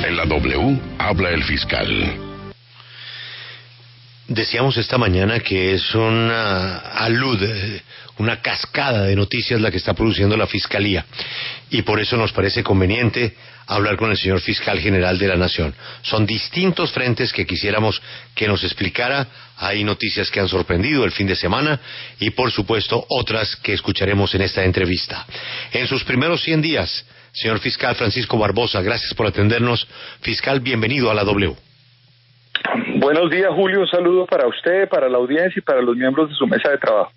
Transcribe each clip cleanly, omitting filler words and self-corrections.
En la W habla el fiscal. Decíamos esta mañana que es una cascada de noticias la que está produciendo la Fiscalía, y por eso nos parece conveniente hablar con el señor Fiscal General de la Nación. Son distintos frentes que quisiéramos que nos explicara. Hay noticias que han sorprendido el fin de semana y, por supuesto, otras que escucharemos en esta entrevista. En sus primeros 100 días, señor Fiscal Francisco Barbosa, gracias por atendernos. Fiscal, bienvenido a la W. Buenos días, Julio. Un saludo para usted, para la audiencia y para los miembros de su mesa de trabajo.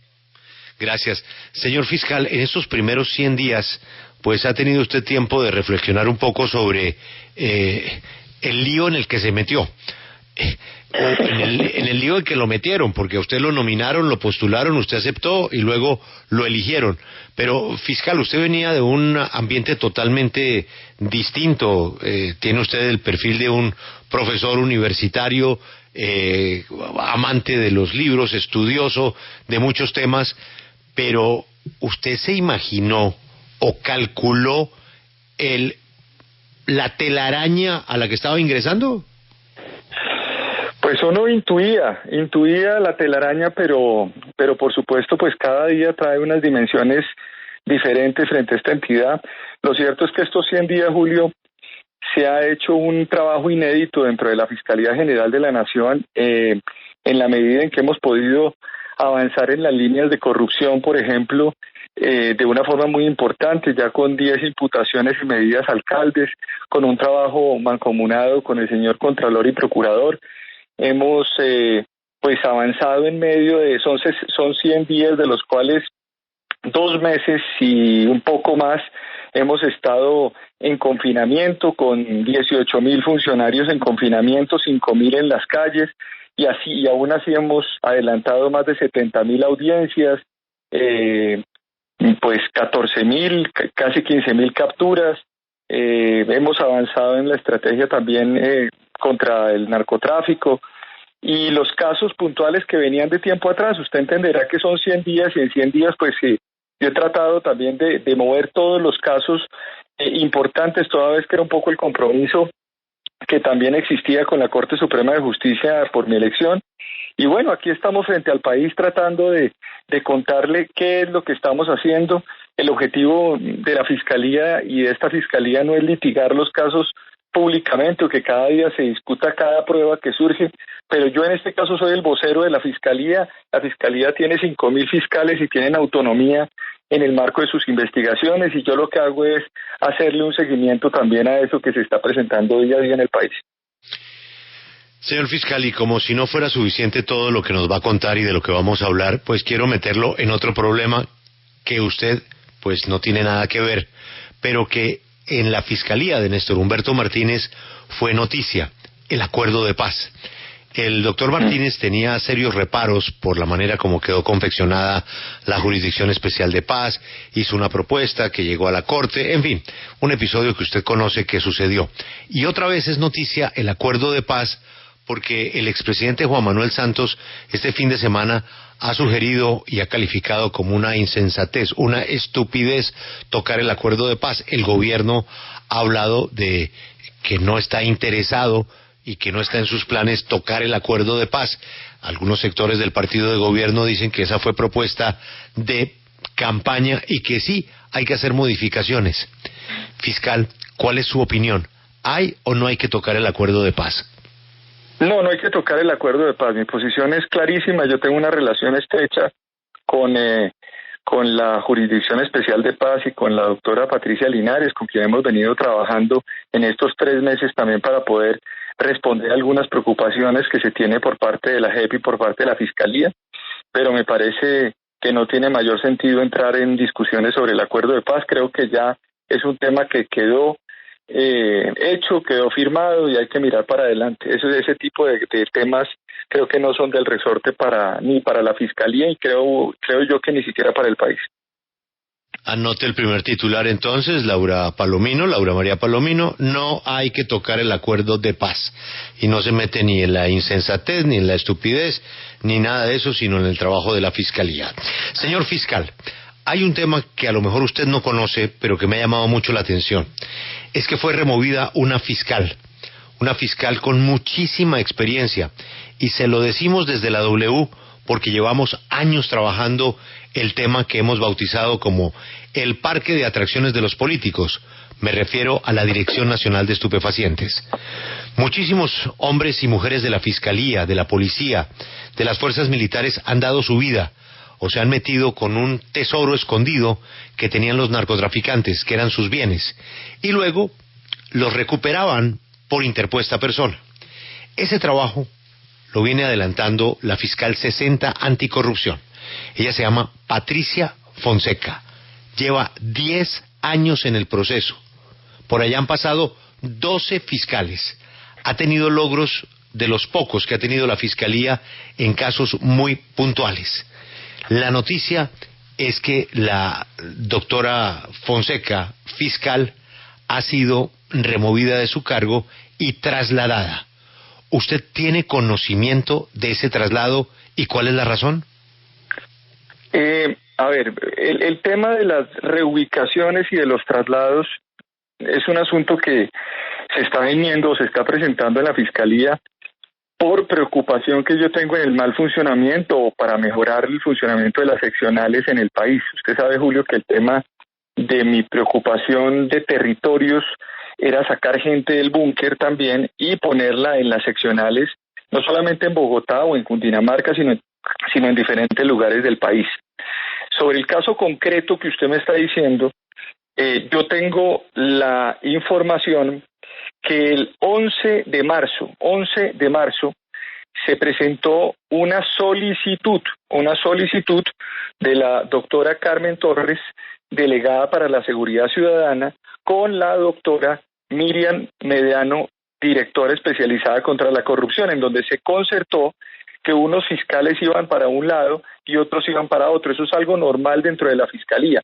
Gracias. Señor Fiscal, en estos primeros 100 días, pues ha tenido usted tiempo de reflexionar un poco sobre el lío en el que se metió. En el lío en que lo metieron, porque a usted lo nominaron, lo postularon, usted aceptó y luego lo eligieron. Pero, fiscal, usted venía de un ambiente totalmente distinto. Tiene usted el perfil de un profesor universitario, amante de los libros, estudioso de muchos temas, pero ¿usted se imaginó o calculó la telaraña a la que estaba ingresando? Pues uno intuía la telaraña, pero por supuesto, pues cada día trae unas dimensiones diferentes frente a esta entidad. Lo cierto es que estos 100 días, Julio, se ha hecho un trabajo inédito dentro de la Fiscalía General de la Nación, en la medida en que hemos podido avanzar en las líneas de corrupción, por ejemplo, de una forma muy importante, ya con 10 imputaciones y medidas alcaldes, con un trabajo mancomunado con el señor Contralor y Procurador. Hemos pues avanzado en medio de, son 100 días de los cuales 2 meses y un poco más hemos estado en confinamiento, con 18,000 funcionarios en confinamiento, 5,000 en las calles, y aún así hemos adelantado más de 70,000 audiencias, pues 14,000, casi 15,000 capturas. Hemos avanzado en la estrategia también contra el narcotráfico, y los casos puntuales que venían de tiempo atrás, usted entenderá que son 100 días, y en 100 días pues sí, yo he tratado también de mover todos los casos importantes, toda vez que era un poco el compromiso que también existía con la Corte Suprema de Justicia por mi elección. Y bueno, aquí estamos frente al país tratando de contarle qué es lo que estamos haciendo. El objetivo de la Fiscalía y de esta Fiscalía no es litigar los casos públicamente o que cada día se discuta cada prueba que surge, pero yo en este caso soy el vocero de la Fiscalía. La Fiscalía tiene 5,000 fiscales y tienen autonomía en el marco de sus investigaciones, y yo lo que hago es hacerle un seguimiento también a eso que se está presentando día a día en el país. Señor Fiscal, y como si no fuera suficiente todo lo que nos va a contar y de lo que vamos a hablar, pues quiero meterlo en otro problema que usted pues no tiene nada que ver, pero que en la Fiscalía de Néstor Humberto Martínez fue noticia: el acuerdo de paz. El doctor Martínez tenía serios reparos por la manera como quedó confeccionada la Jurisdicción Especial de Paz, hizo una propuesta que llegó a la Corte, en fin, un episodio que usted conoce que sucedió. Y otra vez es noticia el acuerdo de paz, porque el expresidente Juan Manuel Santos este fin de semana ha sugerido y ha calificado como una insensatez, una estupidez tocar el acuerdo de paz. El gobierno ha hablado de que no está interesado y que no está en sus planes tocar el acuerdo de paz. Algunos sectores del partido de gobierno dicen que esa fue propuesta de campaña y que sí, hay que hacer modificaciones. Fiscal, ¿cuál es su opinión? ¿Hay o no hay que tocar el acuerdo de paz? No hay que tocar el acuerdo de paz. Mi posición es clarísima. Yo tengo una relación estrecha con la Jurisdicción Especial de Paz y con la doctora Patricia Linares, con quien hemos venido trabajando en estos 3 meses también para poder responder a algunas preocupaciones que se tiene por parte de la JEP y por parte de la Fiscalía, pero me parece que no tiene mayor sentido entrar en discusiones sobre el acuerdo de paz. Creo que ya es un tema que quedó hecho, quedó firmado, y hay que mirar para adelante. Ese tipo de temas creo que no son del resorte ni para la Fiscalía, y creo yo que ni siquiera para el país. Anote el primer titular entonces, Laura María Palomino: no hay que tocar el acuerdo de paz. Y no se mete ni en la insensatez, ni en la estupidez, ni nada de eso, sino en el trabajo de la Fiscalía. Señor Fiscal, hay un tema que a lo mejor usted no conoce, pero que me ha llamado mucho la atención. Es que fue removida una fiscal una fiscal con muchísima experiencia, y se lo decimos desde la W porque llevamos años trabajando el tema que hemos bautizado como el parque de atracciones de los políticos. Me refiero a la Dirección Nacional de Estupefacientes. Muchísimos hombres y mujeres de la Fiscalía, de la Policía, de las fuerzas militares han dado su vida o se han metido con un tesoro escondido que tenían los narcotraficantes, que eran sus bienes, y luego los recuperaban por interpuesta persona. Ese trabajo lo viene adelantando la fiscal 60 anticorrupción. Ella se llama Patricia Fonseca. Lleva 10 años en el proceso. Por allá han pasado 12 fiscales. Ha tenido logros de los pocos que ha tenido la Fiscalía en casos muy puntuales. La noticia es que la doctora Fonseca, fiscal, ha sido removida de su cargo y trasladada. ¿Usted tiene conocimiento de ese traslado y cuál es la razón? A ver, el tema de las reubicaciones y de los traslados es un asunto que se está presentando en la Fiscalía por preocupación que yo tengo en el mal funcionamiento o para mejorar el funcionamiento de las seccionales en el país. Usted sabe, Julio, que el tema de mi preocupación de territorios era sacar gente del búnker también y ponerla en las seccionales, no solamente en Bogotá o en Cundinamarca, sino en diferentes lugares del país. Sobre el caso concreto que usted me está diciendo, yo tengo la información que el 11 de marzo se presentó una solicitud de la doctora Carmen Torres, delegada para la Seguridad Ciudadana, con la doctora Miriam Mediano, directora especializada contra la corrupción, en donde se concertó que unos fiscales iban para un lado y otros iban para otro. Eso es algo normal dentro de la Fiscalía.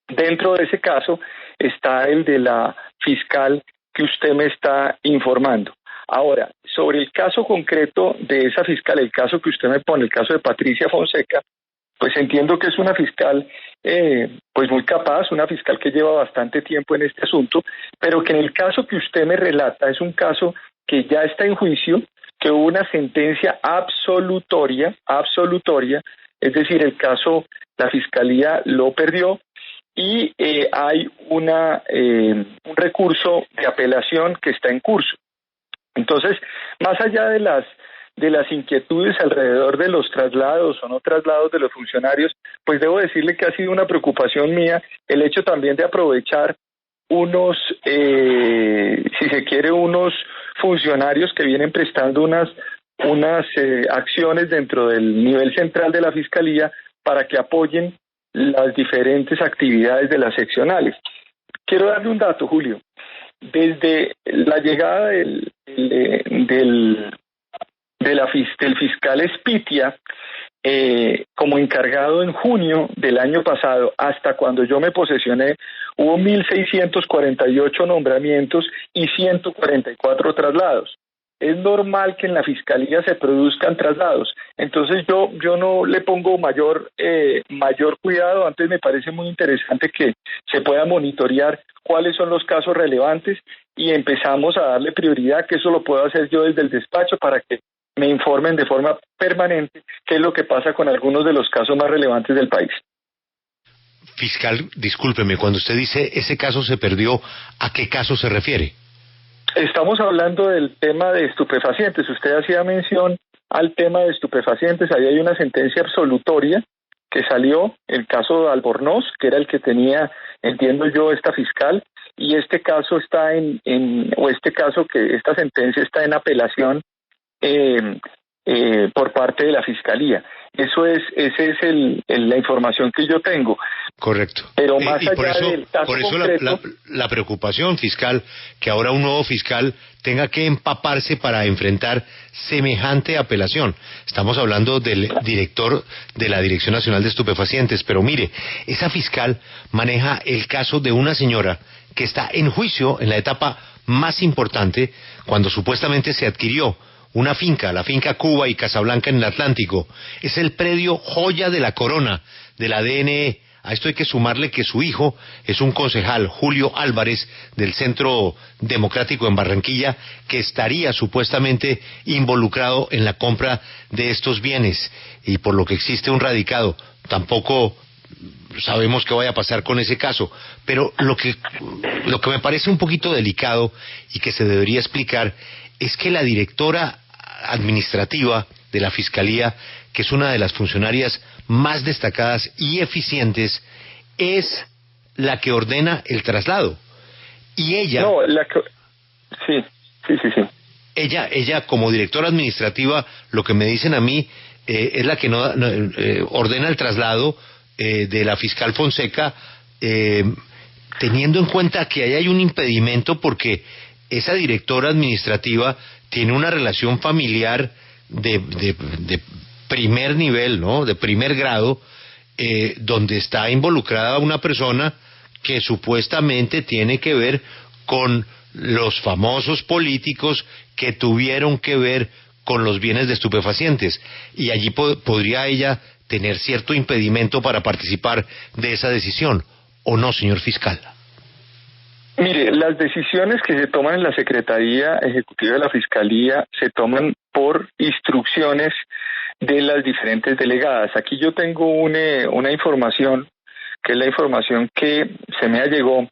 Dentro de ese caso está el de la fiscal que usted me está informando. Ahora, sobre el caso concreto de esa fiscal, el caso que usted me pone, el caso de Patricia Fonseca, pues entiendo que es una fiscal pues muy capaz, una fiscal que lleva bastante tiempo en este asunto, pero que en el caso que usted me relata es un caso que ya está en juicio, que hubo una sentencia absolutoria, es decir, el caso, la Fiscalía lo perdió, y hay un recurso de apelación que está en curso. Entonces, más allá de las inquietudes alrededor de los traslados o no traslados de los funcionarios, pues debo decirle que ha sido una preocupación mía el hecho también de aprovechar unos funcionarios que vienen prestando unas acciones dentro del nivel central de la Fiscalía para que apoyen las diferentes actividades de las seccionales. Quiero darle un dato, Julio. Desde la llegada del fiscal Espitia como encargado en junio del año pasado hasta cuando yo me posesioné, hubo 1.648 nombramientos y 144 traslados. Es normal que en la Fiscalía se produzcan traslados. Entonces yo no le pongo mayor cuidado. Antes me parece muy interesante que se pueda monitorear cuáles son los casos relevantes y empezamos a darle prioridad, que eso lo puedo hacer yo desde el despacho para que me informen de forma permanente qué es lo que pasa con algunos de los casos más relevantes del país. Fiscal, discúlpeme, cuando usted dice ese caso se perdió, ¿a qué caso se refiere? Estamos hablando del tema de estupefacientes. Usted hacía mención al tema de estupefacientes. Ahí hay una sentencia absolutoria que salió, el caso de Albornoz, que era el que tenía, entiendo yo, esta fiscal, y este caso está esta sentencia está en apelación por parte de la Fiscalía. Esa es la información que yo tengo. Correcto. Pero más allá del caso por eso concreto, la preocupación, fiscal, que ahora un nuevo fiscal tenga que empaparse para enfrentar semejante apelación. Estamos hablando del director de la Dirección Nacional de Estupefacientes, pero mire, esa fiscal maneja el caso de una señora que está en juicio en la etapa más importante, cuando supuestamente se adquirió una finca, la finca Cuba y Casablanca en el Atlántico. Es el predio joya de la corona del ADN A esto hay que sumarle que su hijo es un concejal, Julio Álvarez, del Centro Democrático en Barranquilla, que estaría supuestamente involucrado en la compra de estos bienes, y por lo que existe un radicado. Tampoco sabemos qué vaya a pasar con ese caso, pero lo que me parece un poquito delicado y que se debería explicar es que la directora administrativa de la Fiscalía, que es una de las funcionarias más destacadas y eficientes, es la que ordena el traslado. Y ella... No, sí. Ella como directora administrativa, lo que me dicen a mí, es la que ordena el traslado de la fiscal Fonseca, teniendo en cuenta que ahí hay un impedimento porque esa directora administrativa tiene una relación familiar de primer nivel, ¿no? De primer grado, donde está involucrada una persona que supuestamente tiene que ver con los famosos políticos que tuvieron que ver con los bienes de estupefacientes, y allí podría ella tener cierto impedimento para participar de esa decisión, ¿o no, señor fiscal? Mire, las decisiones que se toman en la Secretaría Ejecutiva de la Fiscalía se toman por instrucciones de las diferentes delegadas. Aquí yo tengo una información, que es la información que se me llegó,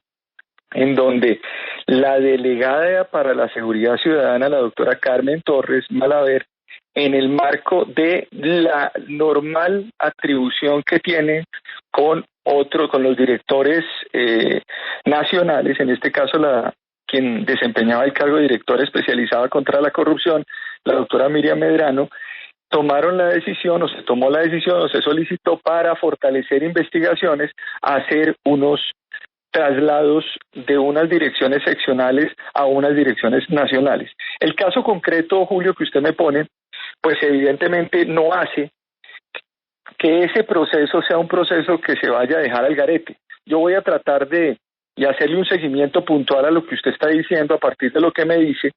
en donde la delegada para la seguridad ciudadana, la doctora Carmen Torres Malaver, en el marco de la normal atribución que tiene con los directores nacionales, en este caso quien desempeñaba el cargo de directora especializada contra la corrupción, la doctora Miriam Medrano, tomaron la decisión, o se tomó la decisión, o se solicitó para fortalecer investigaciones, hacer unos traslados de unas direcciones seccionales a unas direcciones nacionales. El caso concreto, Julio, que usted me pone, pues evidentemente no hace que ese proceso sea un proceso que se vaya a dejar al garete. Yo voy a tratar de hacerle un seguimiento puntual a lo que usted está diciendo a partir de lo que me dice,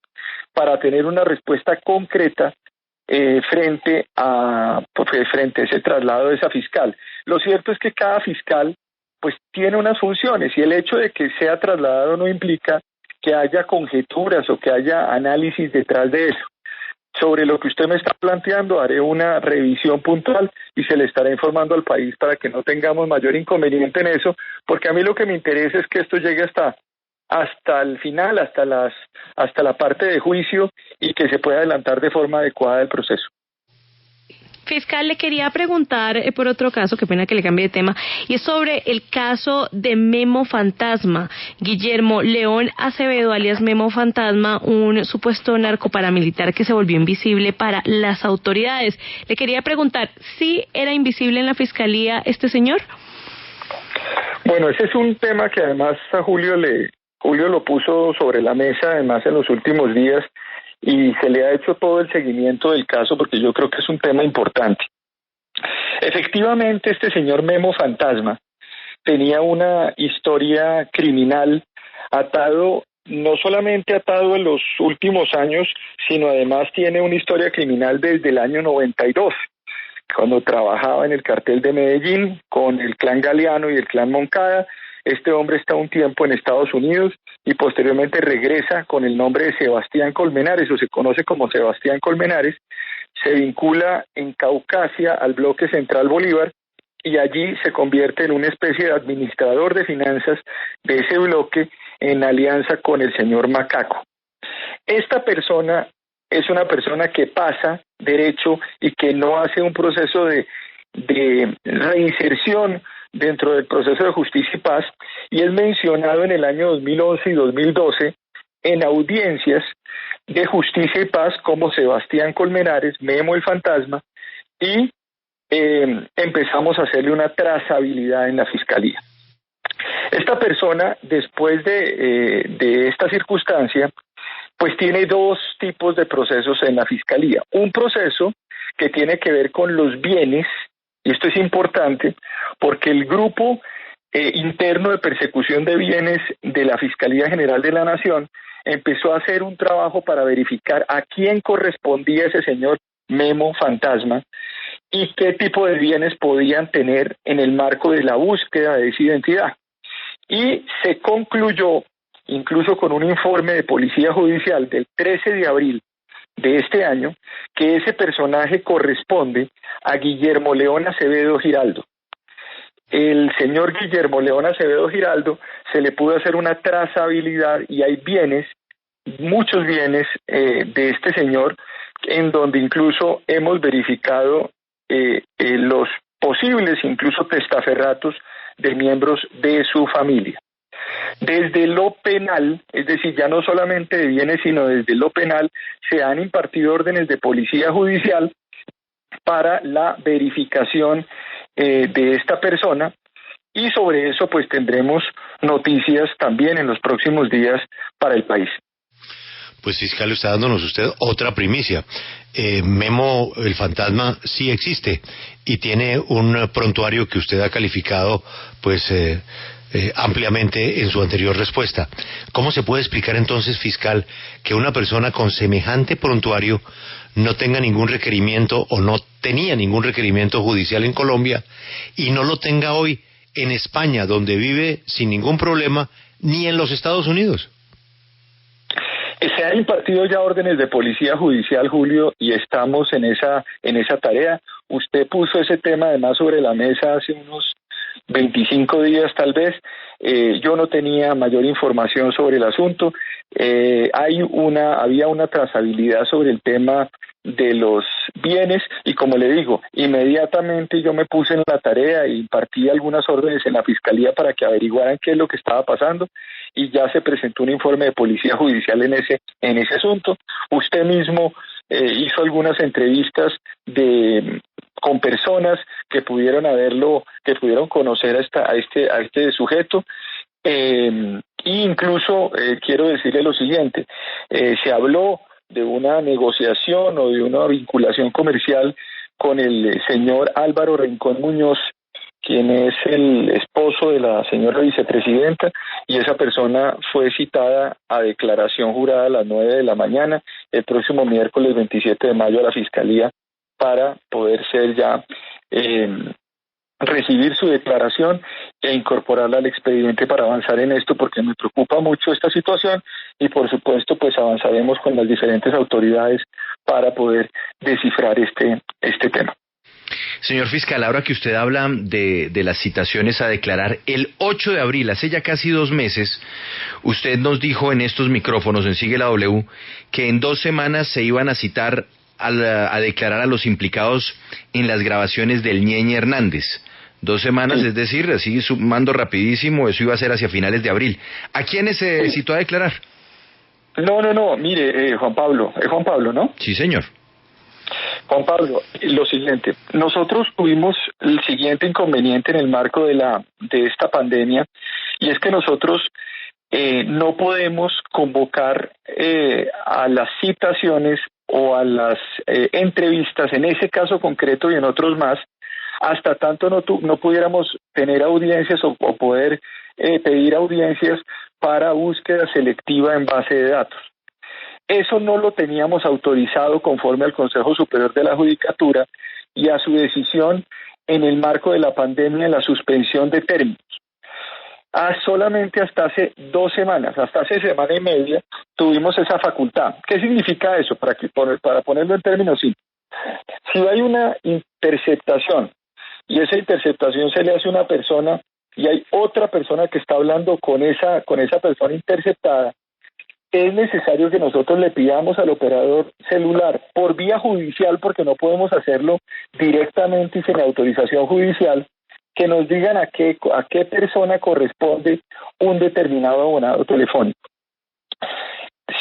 para tener una respuesta concreta frente a ese traslado de esa fiscal. Lo cierto es que cada fiscal pues tiene unas funciones, y el hecho de que sea trasladado no implica que haya conjeturas o que haya análisis detrás de eso. Sobre lo que usted me está planteando, haré una revisión puntual y se le estará informando al país para que no tengamos mayor inconveniente en eso, porque a mí lo que me interesa es que esto llegue hasta el final, hasta la parte de juicio, y que se pueda adelantar de forma adecuada el proceso. Fiscal, le quería preguntar por otro caso, qué pena que le cambie de tema, y es sobre el caso de Memo Fantasma. Guillermo León Acevedo, alias Memo Fantasma, un supuesto narcoparamilitar que se volvió invisible para las autoridades. Le quería preguntar, ¿sí era invisible en la Fiscalía este señor? Bueno, ese es un tema que además a Julio lo puso sobre la mesa, además en los últimos días, y se le ha hecho todo el seguimiento del caso porque yo creo que es un tema importante. Efectivamente, este señor Memo Fantasma tenía una historia criminal no solamente atado en los últimos años, sino además tiene una historia criminal desde el año 92, cuando trabajaba en el cartel de Medellín con el clan Galeano y el clan Moncada. Este hombre está un tiempo en Estados Unidos y posteriormente regresa con el nombre de Sebastián Colmenares, o se conoce como Sebastián Colmenares. Se vincula en Caucasia al bloque Central Bolívar y allí se convierte en una especie de administrador de finanzas de ese bloque en alianza con el señor Macaco. Esta persona es una persona que pasa derecho y que no hace un proceso de reinserción dentro del proceso de justicia y paz, y es mencionado en el año 2011 y 2012 en audiencias de justicia y paz como Sebastián Colmenares, Memo el Fantasma, y empezamos a hacerle una trazabilidad en la Fiscalía. Esta persona, después de esta circunstancia, pues tiene dos tipos de procesos en la Fiscalía. Un proceso que tiene que ver con los bienes, y esto es importante porque el grupo interno de persecución de bienes de la Fiscalía General de la Nación empezó a hacer un trabajo para verificar a quién correspondía ese señor Memo Fantasma, y qué tipo de bienes podían tener en el marco de la búsqueda de esa identidad. Y se concluyó, incluso con un informe de Policía Judicial del 13 de abril de este año, que ese personaje corresponde a Guillermo León Acevedo Giraldo. El señor Guillermo León Acevedo Giraldo se le pudo hacer una trazabilidad y hay bienes, muchos bienes de este señor, en donde incluso hemos verificado los posibles incluso testaferratos de miembros de su familia. Desde lo penal, es decir, ya no solamente de bienes, sino desde lo penal, se han impartido órdenes de policía judicial para la verificación de esta persona, y sobre eso pues tendremos noticias también en los próximos días para el país. Pues fiscal, está dándonos usted otra primicia. Memo el fantasma sí existe y tiene un prontuario que usted ha calificado pues ampliamente en su anterior respuesta. ¿Cómo se puede explicar entonces, fiscal, que una persona con semejante prontuario no tenga ningún requerimiento o no tenía ningún requerimiento judicial en Colombia y no lo tenga hoy en España, donde vive sin ningún problema, ni en los Estados Unidos? Se han impartido ya órdenes de policía judicial, Julio, y estamos en esa tarea. Usted puso ese tema además sobre la mesa hace unos 25 días tal vez. Yo no tenía mayor información sobre el asunto. Había una trazabilidad sobre el tema de los bienes y, como le digo, inmediatamente yo me puse en la tarea y impartí algunas órdenes en la fiscalía para que averiguaran qué es lo que estaba pasando, y ya se presentó un informe de policía judicial en ese asunto. Usted mismo hizo algunas entrevistas con personas que pudieron conocer a este sujeto. Incluso quiero decirle lo siguiente, se habló de una negociación o de una vinculación comercial con el señor Álvaro Rincón Muñoz, quien es el esposo de la señora vicepresidenta, y esa persona fue citada a declaración jurada a las 9 de la mañana el próximo miércoles 27 de mayo a la Fiscalía para poder ser ya recibir su declaración e incorporarla al expediente para avanzar en esto, porque me preocupa mucho esta situación y por supuesto pues avanzaremos con las diferentes autoridades para poder descifrar este tema. Señor fiscal, ahora que usted habla de las citaciones a declarar, el 8 de abril, hace ya casi 2 meses, usted nos dijo en estos micrófonos en Sigue la W que en 2 semanas se iban a citar a declarar a los implicados en las grabaciones del Ñeñe Hernández. 2 semanas, sí. Es decir, así sumando rapidísimo, eso iba a ser hacia finales de abril. ¿A quiénes se citó a declarar? No, mire, Juan Pablo, ¿no? Sí, señor. Juan Pablo, lo siguiente, nosotros tuvimos el siguiente inconveniente en el marco de esta pandemia, y es que nosotros no podemos convocar a las citaciones o a las entrevistas, en ese caso concreto y en otros más, hasta tanto no pudiéramos tener audiencias o poder pedir audiencias para búsqueda selectiva en base de datos. Eso no lo teníamos autorizado conforme al Consejo Superior de la Judicatura y a su decisión en el marco de la pandemia en la suspensión de términos. Solamente hasta hace 2 semanas, hasta hace semana y media, tuvimos esa facultad. ¿Qué significa eso? Para ponerlo en términos simples. Si hay una interceptación y esa interceptación se le hace a una persona y hay otra persona que está hablando con esa persona interceptada, es necesario que nosotros le pidamos al operador celular por vía judicial, porque no podemos hacerlo directamente y sin autorización judicial, que nos digan a qué persona corresponde un determinado abonado telefónico.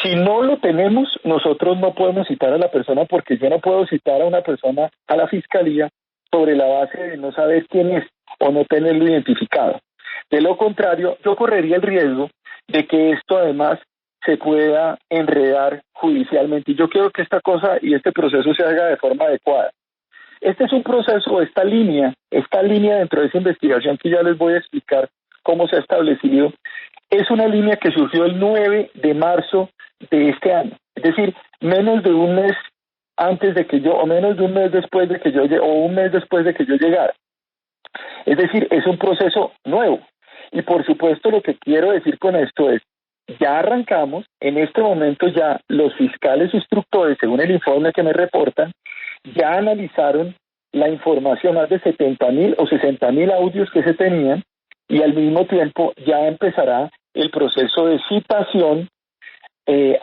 Si no lo tenemos, nosotros no podemos citar a la persona, porque yo no puedo citar a una persona a la fiscalía sobre la base de no saber quién es o no tenerlo identificado. De lo contrario, yo correría el riesgo de que esto además se pueda enredar judicialmente. Y yo quiero que esta cosa y este proceso se haga de forma adecuada. Este es un proceso, esta línea dentro de esa investigación que ya les voy a explicar cómo se ha establecido, es una línea que surgió el 9 de marzo de este año. Es decir, menos de un mes antes de que yo, o menos de un mes después de que yo, o un mes después de que yo llegara. Es decir, es un proceso nuevo. Y por supuesto lo que quiero decir con esto es, ya arrancamos, en este momento ya los fiscales instructores, según el informe que me reportan, ya analizaron la información, más de 70.000 o 60.000 audios que se tenían, y al mismo tiempo ya empezará el proceso de citación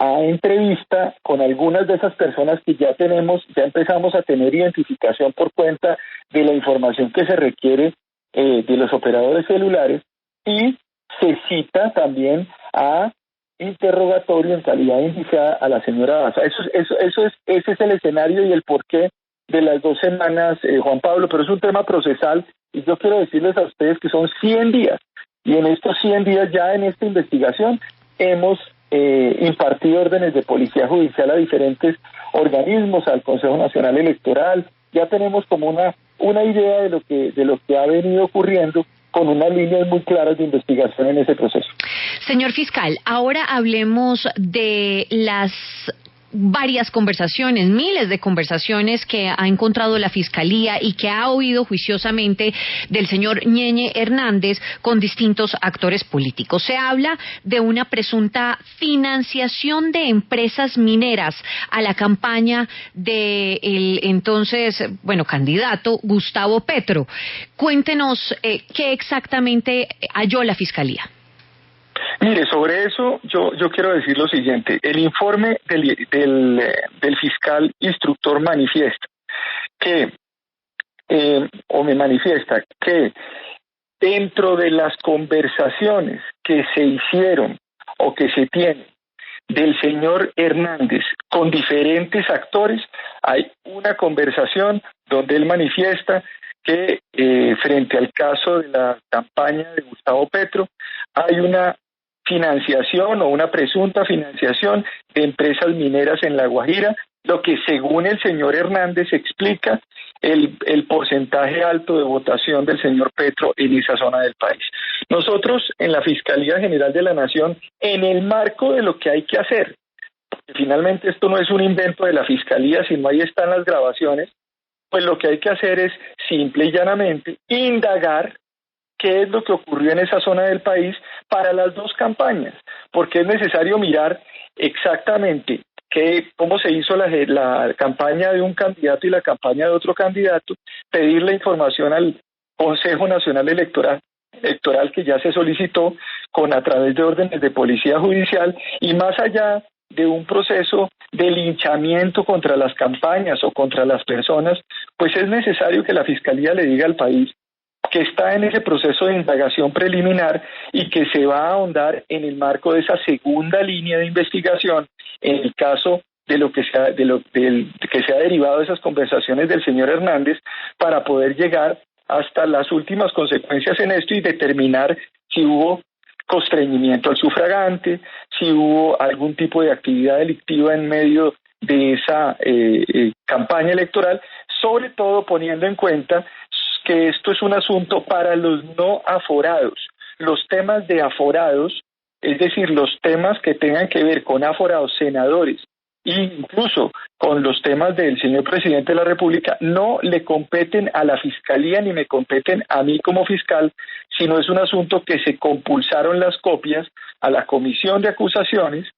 a entrevista con algunas de esas personas que ya empezamos a tener identificación por cuenta de la información que se requiere de los operadores celulares, y se cita también a interrogatorio en calidad indiciada a la señora Daza. Ese es el escenario y el porqué de las 2 semanas, Juan Pablo, pero es un tema procesal y yo quiero decirles a ustedes que son 100 días y en estos 100 días ya en esta investigación hemos impartido órdenes de policía judicial a diferentes organismos, al Consejo Nacional Electoral. Ya tenemos como una idea de lo que ha venido ocurriendo, con unas líneas muy claras de investigación en ese proceso. Señor fiscal, ahora hablemos de las varias conversaciones, miles de conversaciones que ha encontrado la Fiscalía y que ha oído juiciosamente del señor Ñeñe Hernández con distintos actores políticos. Se habla de una presunta financiación de empresas mineras a la campaña del entonces, candidato Gustavo Petro. Cuéntenos qué exactamente halló la Fiscalía. Mire, sobre eso yo quiero decir lo siguiente. El informe del fiscal instructor manifiesta que dentro de las conversaciones que se hicieron o que se tienen del señor Hernández con diferentes actores, hay una conversación donde él manifiesta que frente al caso de la campaña de Gustavo Petro hay una financiación o una presunta financiación de empresas mineras en La Guajira, lo que según el señor Hernández explica el porcentaje alto de votación del señor Petro en esa zona del país. Nosotros en la Fiscalía General de la Nación, en el marco de lo que hay que hacer, porque finalmente esto no es un invento de la Fiscalía, sino ahí están las grabaciones, pues lo que hay que hacer es simple y llanamente indagar qué es lo que ocurrió en esa zona del país para las 2 campañas, porque es necesario mirar exactamente cómo se hizo la campaña de un candidato y la campaña de otro candidato, pedir la información al Consejo Nacional Electoral que ya se solicitó a través de órdenes de policía judicial, y más allá de un proceso de linchamiento contra las campañas o contra las personas, pues es necesario que la Fiscalía le diga al país que está en ese proceso de indagación preliminar y que se va a ahondar en el marco de esa segunda línea de investigación en el caso de lo que se ha derivado de esas conversaciones del señor Hernández, para poder llegar hasta las últimas consecuencias en esto y determinar si hubo constreñimiento al sufragante, si hubo algún tipo de actividad delictiva en medio de esa campaña electoral, sobre todo poniendo en cuenta que esto es un asunto para los no aforados. Los temas de aforados, es decir, los temas que tengan que ver con aforados, senadores, e incluso con los temas del señor presidente de la República, no le competen a la Fiscalía ni me competen a mí como fiscal, sino es un asunto que se compulsaron las copias a la Comisión de Acusaciones,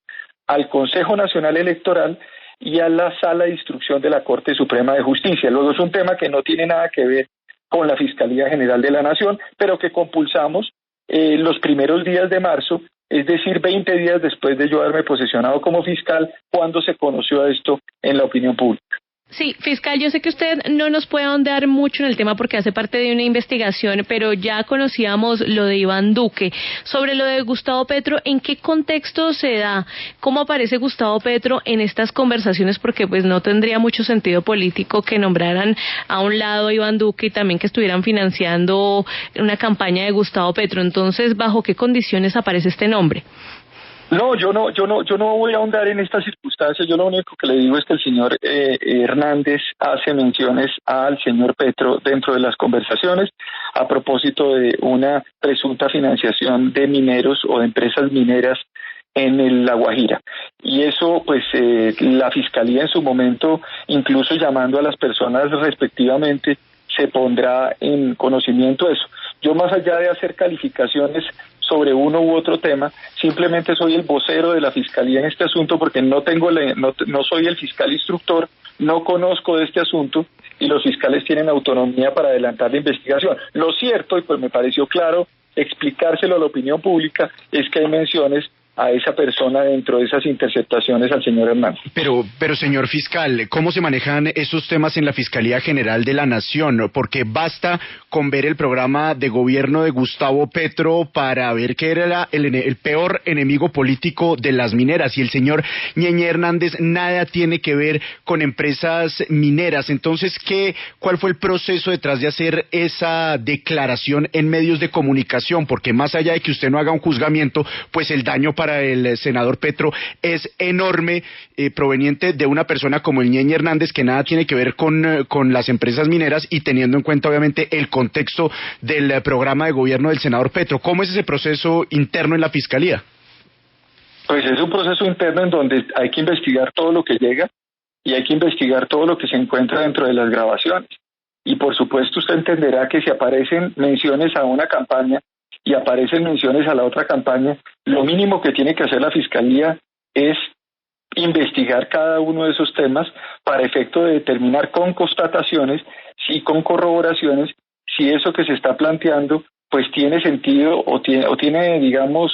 al Consejo Nacional Electoral y a la Sala de Instrucción de la Corte Suprema de Justicia. Luego es un tema que no tiene nada que ver con la Fiscalía General de la Nación, pero que compulsamos los primeros días de marzo, es decir, 20 días después de yo haberme posesionado como fiscal, cuando se conoció esto en la opinión pública. Sí, fiscal, yo sé que usted no nos puede ahondar mucho en el tema porque hace parte de una investigación, pero ya conocíamos lo de Iván Duque. Sobre lo de Gustavo Petro, ¿en qué contexto se da? ¿Cómo aparece Gustavo Petro en estas conversaciones? Porque pues no tendría mucho sentido político que nombraran a un lado a Iván Duque y también que estuvieran financiando una campaña de Gustavo Petro. Entonces, ¿bajo qué condiciones aparece este nombre? No, yo no voy a ahondar en estas circunstancias. Yo lo único que le digo es que el señor Hernández hace menciones al señor Petro dentro de las conversaciones a propósito de una presunta financiación de mineros o de empresas mineras La Guajira. Y eso, pues, la Fiscalía en su momento, incluso llamando a las personas respectivamente, se pondrá en conocimiento de eso. Yo, más allá de hacer calificaciones sobre uno u otro tema, simplemente soy el vocero de la Fiscalía en este asunto, porque no soy el fiscal instructor, no conozco de este asunto, y los fiscales tienen autonomía para adelantar la investigación. Lo cierto, y pues me pareció claro explicárselo a la opinión pública, es que hay menciones a esa persona dentro de esas interceptaciones al señor Hernández. Pero señor fiscal, ¿cómo se manejan esos temas en la Fiscalía General de la Nación? Porque basta con ver el programa de gobierno de Gustavo Petro para ver que era el peor enemigo político de las mineras, y el señor Ñeñe Hernández nada tiene que ver con empresas mineras. Entonces, ¿cuál fue el proceso detrás de hacer esa declaración en medios de comunicación? Porque más allá de que usted no haga un juzgamiento, pues el daño para el senador Petro es enorme, proveniente de una persona como el Ñeñe Hernández, que nada tiene que ver con las empresas mineras, y teniendo en cuenta obviamente el contexto del programa de gobierno del senador Petro. ¿Cómo es ese proceso interno en la Fiscalía? Pues es un proceso interno en donde hay que investigar todo lo que llega y hay que investigar todo lo que se encuentra dentro de las grabaciones. Y por supuesto usted entenderá que si aparecen menciones a una campaña y aparecen menciones a la otra campaña, lo mínimo que tiene que hacer la Fiscalía es investigar cada uno de esos temas para efecto de determinar con constataciones, sí, con corroboraciones, si eso que se está planteando pues tiene sentido o tiene digamos,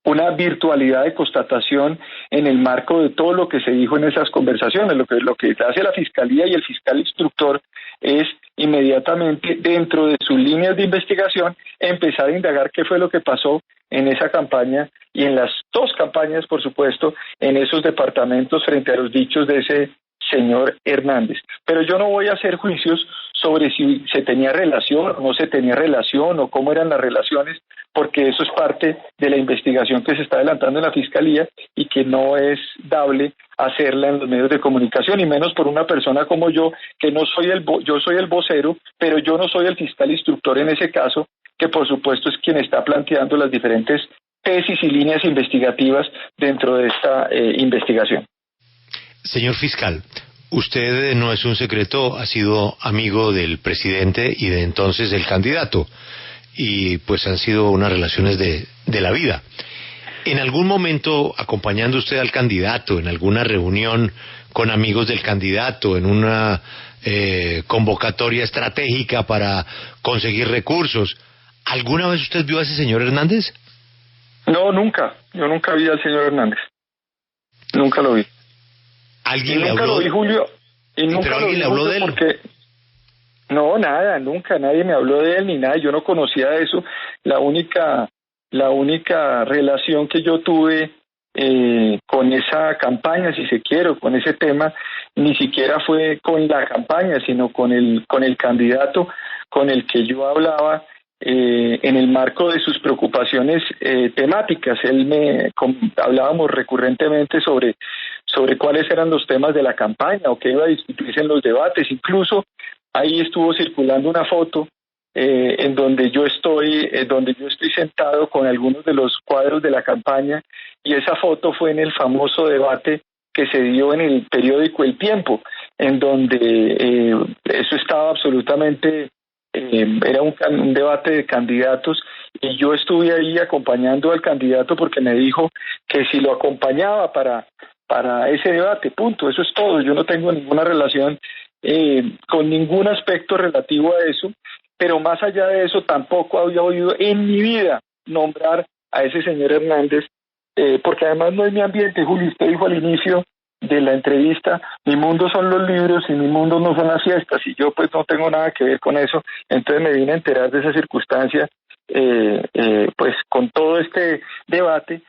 una virtualidad de constatación en el marco de todo lo que se dijo en esas conversaciones. Lo que hace la Fiscalía y el fiscal instructor es inmediatamente, dentro de sus líneas de investigación, empezar a indagar qué fue lo que pasó en esa campaña y en las dos campañas, por supuesto, en esos departamentos frente a los dichos de ese señor Hernández. Pero yo no voy a hacer juicios sobre si se tenía relación o no se tenía relación o cómo eran las relaciones, porque eso es parte de la investigación que se está adelantando en la Fiscalía y que no es dable hacerla en los medios de comunicación, y menos por una persona como yo, que no soy yo soy el vocero, pero yo no soy el fiscal instructor en ese caso, que por supuesto es quien está planteando las diferentes tesis y líneas investigativas dentro de esta investigación. Señor fiscal, usted, no es un secreto, ha sido amigo del presidente y de entonces del candidato, y pues han sido unas relaciones de la vida. ¿En algún momento, acompañando usted al candidato, en alguna reunión con amigos del candidato, en una convocatoria estratégica para conseguir recursos, alguna vez usted vio a ese señor Hernández? No, nunca. Yo nunca vi al señor Hernández. Nunca lo vi. ¿Alguien le habló? Nunca lo vi, Julio. Y nunca ¿Pero alguien le habló de él? Porque... No, nada, nunca. Nadie me habló de él ni nada. Yo no conocía eso. La única relación que yo tuve con esa campaña, si se quiere, con ese tema, ni siquiera fue con la campaña, sino con el candidato con el que yo hablaba en el marco de sus preocupaciones temáticas. Hablábamos recurrentemente sobre cuáles eran los temas de la campaña o qué iba a discutirse en los debates. Incluso ahí estuvo circulando una foto en donde yo estoy sentado con algunos de los cuadros de la campaña, y esa foto fue en el famoso debate que se dio en el periódico El Tiempo, en donde eso estaba absolutamente, era un debate de candidatos, y yo estuve ahí acompañando al candidato porque me dijo que si lo acompañaba para ese debate, punto, eso es todo. Yo no tengo ninguna relación con ningún aspecto relativo a eso, pero más allá de eso tampoco había oído en mi vida nombrar a ese señor Hernández, porque además no es mi ambiente. Julio, usted dijo al inicio de la entrevista, mi mundo son los libros y mi mundo no son las fiestas, y yo pues no tengo nada que ver con eso. Entonces me vine a enterar de esa circunstancia pues con todo este debate.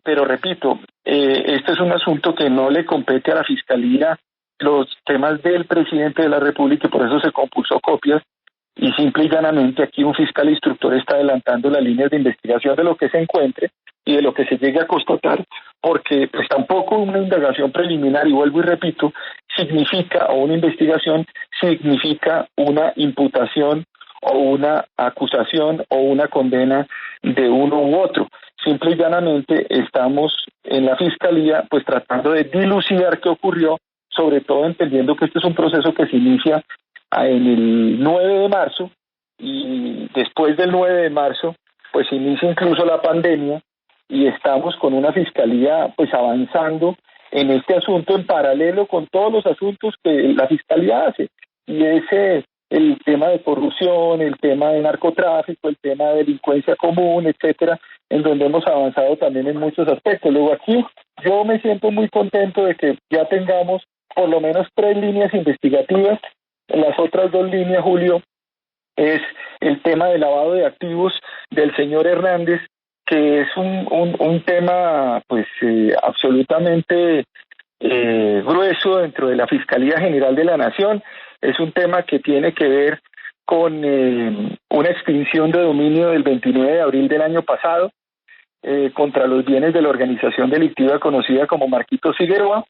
Pero repito, este es un asunto que no le compete a la Fiscalía, los temas del presidente de la República, y por eso se compulsó copias, y simple y llanamente aquí un fiscal instructor está adelantando las líneas de investigación de lo que se encuentre y de lo que se llegue a constatar, porque pues tampoco una indagación preliminar, y vuelvo y repito, significa, o una investigación significa una imputación o una acusación o una condena de uno u otro. simple y llanamente estamos en la Fiscalía pues tratando de dilucidar qué ocurrió, sobre todo entendiendo que este es un proceso que se inicia en el 9 de marzo y después del 9 de marzo pues inicia incluso la pandemia y estamos con una Fiscalía pues avanzando en este asunto en paralelo con todos los asuntos que la Fiscalía hace, y ese el tema de corrupción, el tema de narcotráfico, el tema de delincuencia común, etcétera, en donde hemos avanzado también en muchos aspectos. Luego aquí yo me siento muy contento de que ya tengamos por lo menos 3 líneas investigativas. En las otras 2 líneas, Julio, es el tema de lavado de activos del señor Hernández, que es un tema pues absolutamente grueso dentro de la Fiscalía General de la Nación. Es un tema que tiene que ver con una extinción de dominio del 29 de abril del año pasado contra los bienes de la organización delictiva conocida como Marquitos Figueroa,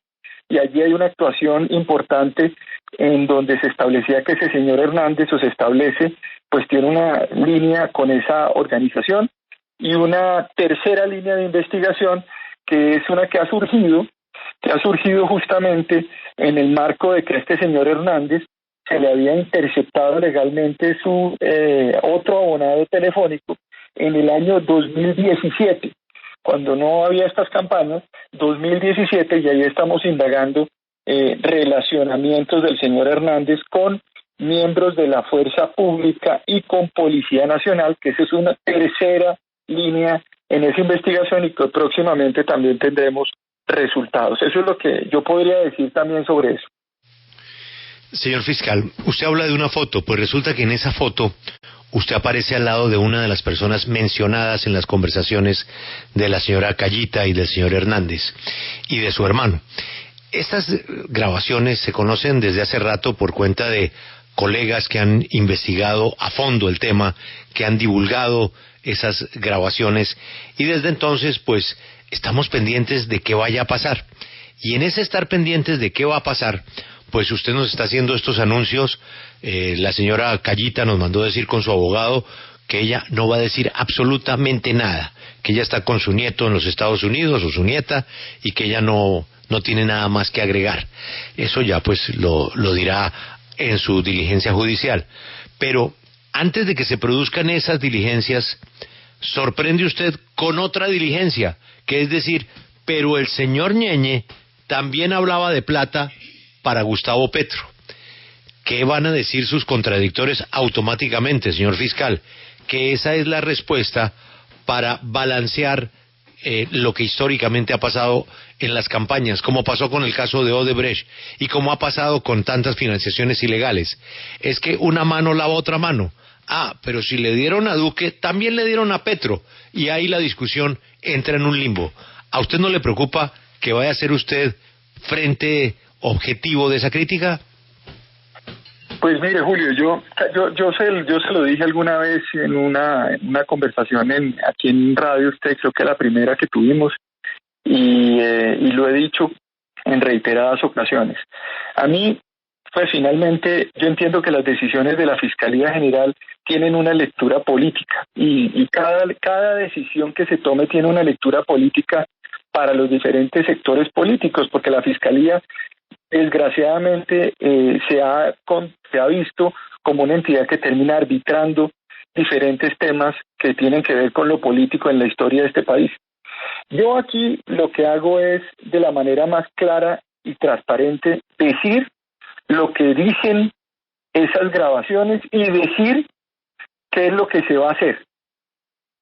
y allí hay una actuación importante en donde se establecía que ese señor Hernández, o se establece, pues tiene una línea con esa organización, y una tercera línea de investigación que es una que ha surgido justamente en el marco de que este señor Hernández se le había interceptado legalmente su otro abonado telefónico en el año 2017, cuando no había estas campañas, 2017, y ahí estamos indagando relacionamientos del señor Hernández con miembros de la Fuerza Pública y con Policía Nacional, que esa es una tercera línea en esa investigación y que próximamente también tendremos resultados. Eso es lo que yo podría decir también sobre eso. Señor fiscal, usted habla de una foto, pues resulta que en esa foto usted aparece al lado de una de las personas mencionadas en las conversaciones de la señora Callita y del señor Hernández y de su hermano. Estas grabaciones se conocen desde hace rato por cuenta de colegas que han investigado a fondo el tema, que han divulgado esas grabaciones, y desde entonces pues estamos pendientes de qué vaya a pasar. Y en ese estar pendientes de qué va a pasar, pues usted nos está haciendo estos anuncios. La señora Callita nos mandó decir con su abogado que ella no va a decir absolutamente nada, que ella está con su nieto en los Estados Unidos o su nieta, y que ella no tiene nada más que agregar. Eso ya pues lo dirá en su diligencia judicial. Pero antes de que se produzcan esas diligencias, sorprende usted con otra diligencia, que es decir, pero el señor Ñeñe también hablaba de plata para Gustavo Petro. ¿Qué van a decir sus contradictores automáticamente, señor fiscal? Que esa es la respuesta para balancear lo que históricamente ha pasado en las campañas, como pasó con el caso de Odebrecht y como ha pasado con tantas financiaciones ilegales. Es que una mano lava otra mano. Ah, pero si le dieron a Duque, también le dieron a Petro, y ahí la discusión entra en un limbo. ¿A usted no le preocupa que vaya a ser usted frente objetivo de esa crítica? Pues mire, Julio, yo se lo dije alguna vez en una conversación aquí en radio, usted creo que la primera que tuvimos, y lo he dicho en reiteradas ocasiones. A mí, pues finalmente, yo entiendo que las decisiones de la Fiscalía General tienen una lectura política, y cada decisión que se tome tiene una lectura política para los diferentes sectores políticos, porque la Fiscalía desgraciadamente se ha visto como una entidad que termina arbitrando diferentes temas que tienen que ver con lo político en la historia de este país. Yo aquí lo que hago es, de la manera más clara y transparente, decir lo que dicen esas grabaciones y decir qué es lo que se va a hacer.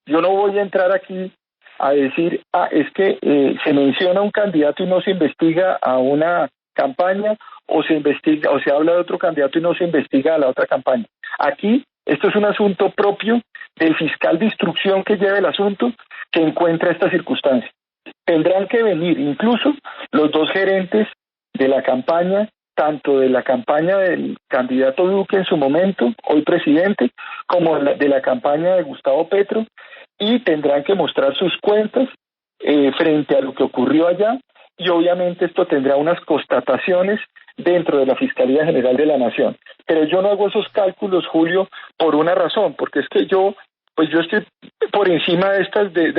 Yo no voy a entrar aquí a decir, es que se menciona un candidato y no se investiga a una campaña, o se investiga o se habla de otro candidato y no se investiga a la otra campaña. Aquí esto es un asunto propio del fiscal de instrucción que lleva el asunto, que encuentra esta circunstancia. Tendrán que venir incluso los 2 gerentes de la campaña, tanto de la campaña del candidato Duque en su momento, hoy presidente, como de la campaña de Gustavo Petro, y tendrán que mostrar sus cuentas frente a lo que ocurrió allá, y obviamente esto tendrá unas constataciones dentro de la Fiscalía General de la Nación. Pero yo no hago esos cálculos, Julio, por una razón, porque es que yo pues yo estoy por encima de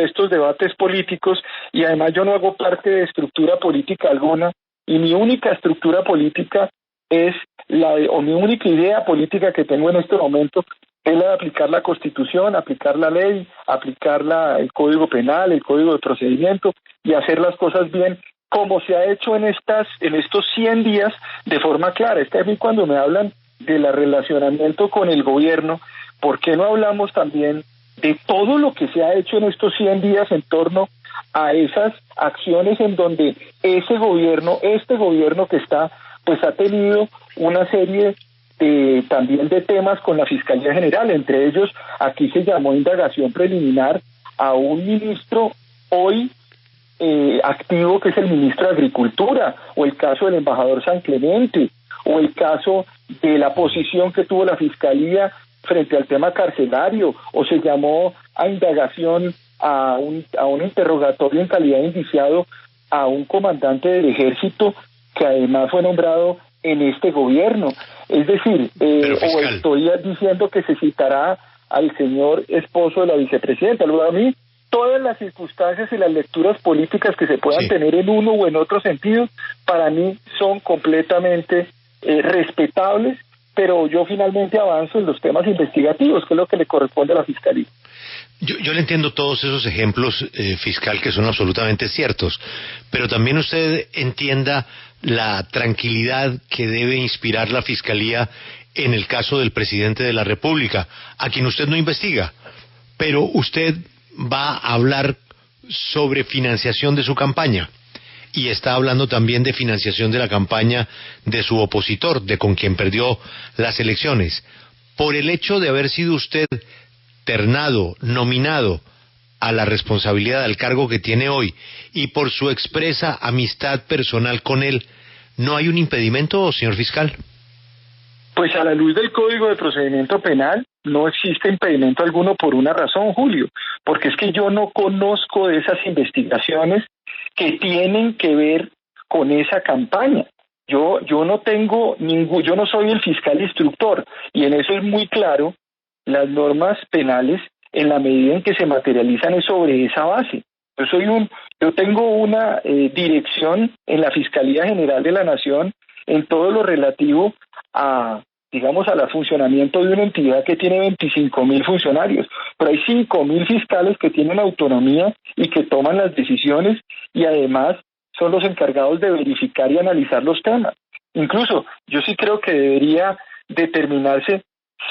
estos debates políticos, y además yo no hago parte de estructura política alguna, y mi única estructura política o mi única idea política que tengo en este momento es la de aplicar la Constitución, aplicar la ley, aplicar el Código Penal, el Código de Procedimiento, y hacer las cosas bien, como se ha hecho en estos 100 días de forma clara. Es que a mí cuando me hablan del relacionamiento con el gobierno, ¿por qué no hablamos también de todo lo que se ha hecho en estos 100 días en torno a esas acciones en donde este gobierno que está, pues ha tenido una serie también de temas con la Fiscalía General? Entre ellos, aquí se llamó indagación preliminar a un ministro hoy activo, que es el ministro de Agricultura, o el caso del embajador San Clemente, o el caso de la posición que tuvo la Fiscalía frente al tema carcelario, o se llamó a indagación a un interrogatorio en calidad de indiciado a un comandante del ejército que además fue nombrado en este gobierno. Es decir, o estoy diciendo que se citará al señor esposo de la vicepresidenta. Luego, a mí, todas las circunstancias y las lecturas políticas que se puedan tener en uno o en otro sentido, para mí son completamente respetables, pero yo finalmente avanzo en los temas investigativos, que es lo que le corresponde a la Fiscalía. Yo le entiendo todos esos ejemplos, fiscal, que son absolutamente ciertos, pero también usted entienda la tranquilidad que debe inspirar la Fiscalía en el caso del presidente de la República, a quien usted no investiga, pero usted va a hablar sobre financiación de su campaña, y está hablando también de financiación de la campaña de su opositor, de con quien perdió las elecciones. Por el hecho de haber sido usted ternado, nominado a la responsabilidad del cargo que tiene hoy, y por su expresa amistad personal con él, ¿no hay un impedimento, señor fiscal? Pues a la luz del Código de Procedimiento Penal no existe impedimento alguno, por una razón, Julio, porque es que yo no conozco de esas investigaciones que tienen que ver con esa campaña. Yo no tengo yo no soy el fiscal instructor, y en eso es muy claro. Las normas penales, en la medida en que se materializan, es sobre esa base. Yo tengo una dirección en la Fiscalía General de la Nación en todo lo relativo a, digamos, al funcionamiento de una entidad que tiene 25.000 funcionarios, pero hay 5.000 fiscales que tienen autonomía y que toman las decisiones, y además son los encargados de verificar y analizar los temas. Incluso, yo sí creo que debería determinarse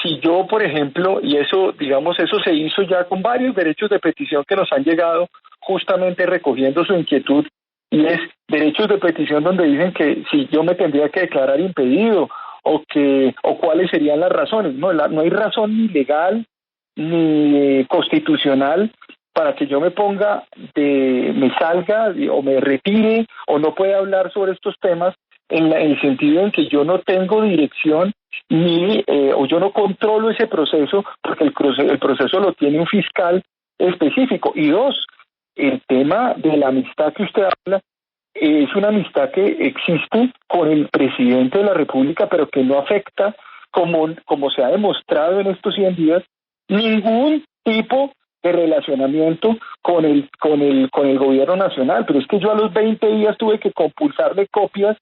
si yo, por ejemplo, y eso, digamos, eso se hizo ya con varios derechos de petición que nos han llegado justamente recogiendo su inquietud, y es derechos de petición donde dicen que si yo me tendría que declarar impedido, o cuáles serían las razones. No hay razón ni legal ni constitucional para que yo me salga o me retire o no pueda hablar sobre estos temas, en el sentido en que yo no tengo dirección o yo no controlo ese proceso, porque el proceso lo tiene un fiscal específico. Y dos, el tema de la amistad que usted habla es una amistad que existe con el presidente de la República, pero que no afecta, como se ha demostrado en estos 100 días, ningún tipo de relacionamiento con el gobierno nacional. Pero es que yo a los 20 días tuve que compulsarle copias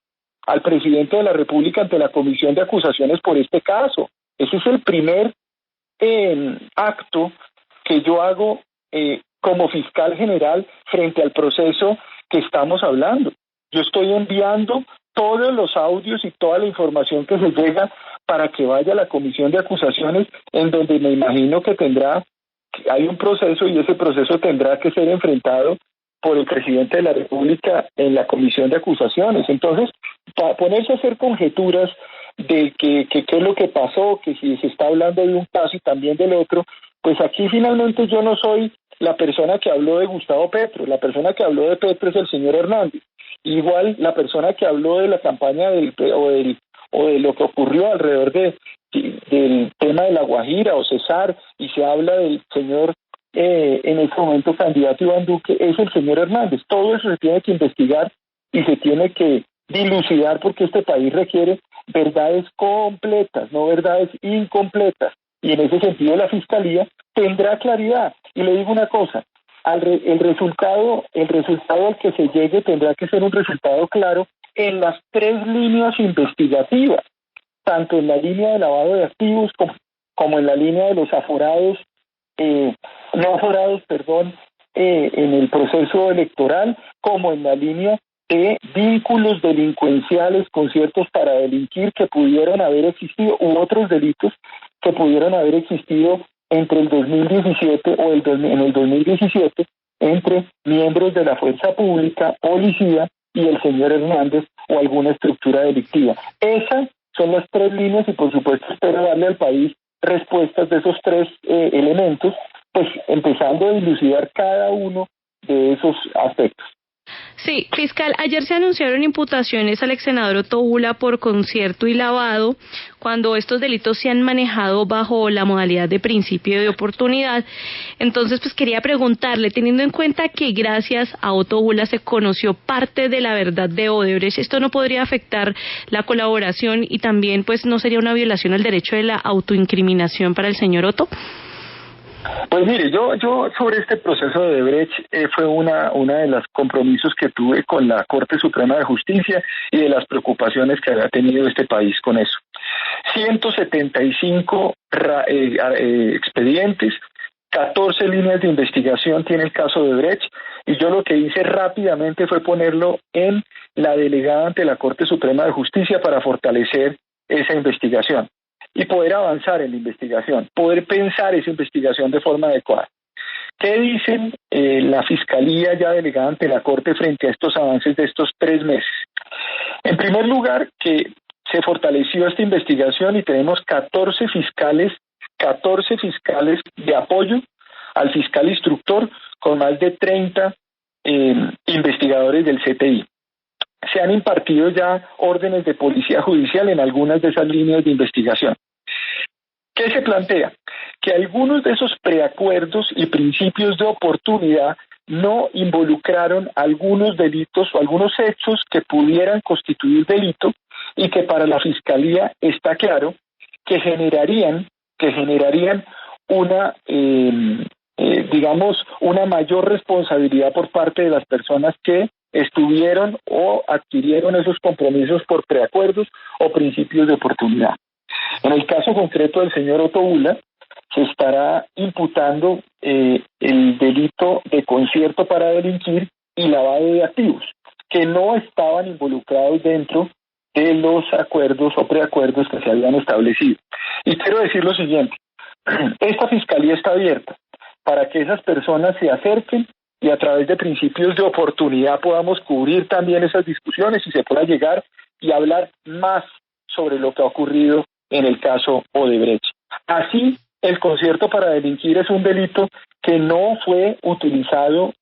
al presidente de la República ante la Comisión de Acusaciones por este caso. Ese es el primer acto que yo hago como fiscal general frente al proceso que estamos hablando. Yo estoy enviando todos los audios y toda la información que se llega para que vaya a la Comisión de Acusaciones, en donde me imagino que hay un proceso, y ese proceso tendrá que ser enfrentado por el presidente de la República en la Comisión de Acusaciones. Entonces, para ponerse a hacer conjeturas de qué es lo que pasó, que si se está hablando de un caso y también del otro, pues aquí finalmente yo no soy la persona que habló de Gustavo Petro. La persona que habló de Petro es el señor Hernández. Igual la persona que habló de la campaña o de lo que ocurrió alrededor del tema de La Guajira o Cesar, y se habla del señor en este momento candidato Iván Duque, es el señor Hernández. Todo eso se tiene que investigar y se tiene que dilucidar, porque este país requiere verdades completas, no verdades incompletas. y en ese sentido la Fiscalía tendrá claridad. Y le digo una cosa, el resultado al que se llegue tendrá que ser un resultado claro en las 3 líneas investigativas, tanto en la línea de lavado de activos como en la línea de los aforados, en el proceso electoral, como en la línea de vínculos delincuenciales, conciertos para delinquir que pudieron haber existido, u otros delitos que pudieron haber existido entre el 2017 en el 2017 entre miembros de la fuerza pública, policía y el señor Hernández o alguna estructura delictiva. Esas son las 3 líneas y por supuesto espero darle al país respuestas de esos 3 elementos, pues empezando a dilucidar cada uno de esos aspectos. Sí, fiscal, ayer se anunciaron imputaciones al ex senador Otto Ula por concierto y lavado, cuando estos delitos se han manejado bajo la modalidad de principio de oportunidad. Entonces, pues quería preguntarle, teniendo en cuenta que gracias a Otto Ula se conoció parte de la verdad de Odebrecht, ¿esto no podría afectar la colaboración y también, pues, no sería una violación al derecho de la autoincriminación para el señor Otto? Pues mire, yo sobre este proceso de Odebrecht fue una de los compromisos que tuve con la Corte Suprema de Justicia y de las preocupaciones que había tenido este país con eso. 175 expedientes, 14 líneas de investigación tiene el caso de Odebrecht, y yo lo que hice rápidamente fue ponerlo en la delegada ante la Corte Suprema de Justicia para fortalecer esa investigación y poder avanzar en la investigación, poder pensar esa investigación de forma adecuada. ¿Qué dicen la Fiscalía ya delegada ante la Corte frente a estos avances de estos 3 meses? En primer lugar, que se fortaleció esta investigación y tenemos 14 fiscales de apoyo al fiscal instructor con más de 30 investigadores del CTI. Se han impartido ya órdenes de policía judicial en algunas de esas líneas de investigación. ¿Qué se plantea? Que algunos de esos preacuerdos y principios de oportunidad no involucraron algunos delitos o algunos hechos que pudieran constituir delito y que para la Fiscalía está claro que generarían una una mayor responsabilidad por parte de las personas que estuvieron o adquirieron esos compromisos por preacuerdos o principios de oportunidad. En el caso concreto del señor Otto Ula, se estará imputando el delito de concierto para delinquir y lavado de activos, que no estaban involucrados dentro de los acuerdos o preacuerdos que se habían establecido. Y quiero decir lo siguiente, esta Fiscalía está abierta para que esas personas se acerquen y a través de principios de oportunidad podamos cubrir también esas discusiones y se pueda llegar y hablar más sobre lo que ha ocurrido en el caso Odebrecht. Así, el concierto para delinquir es un delito que no fue utilizado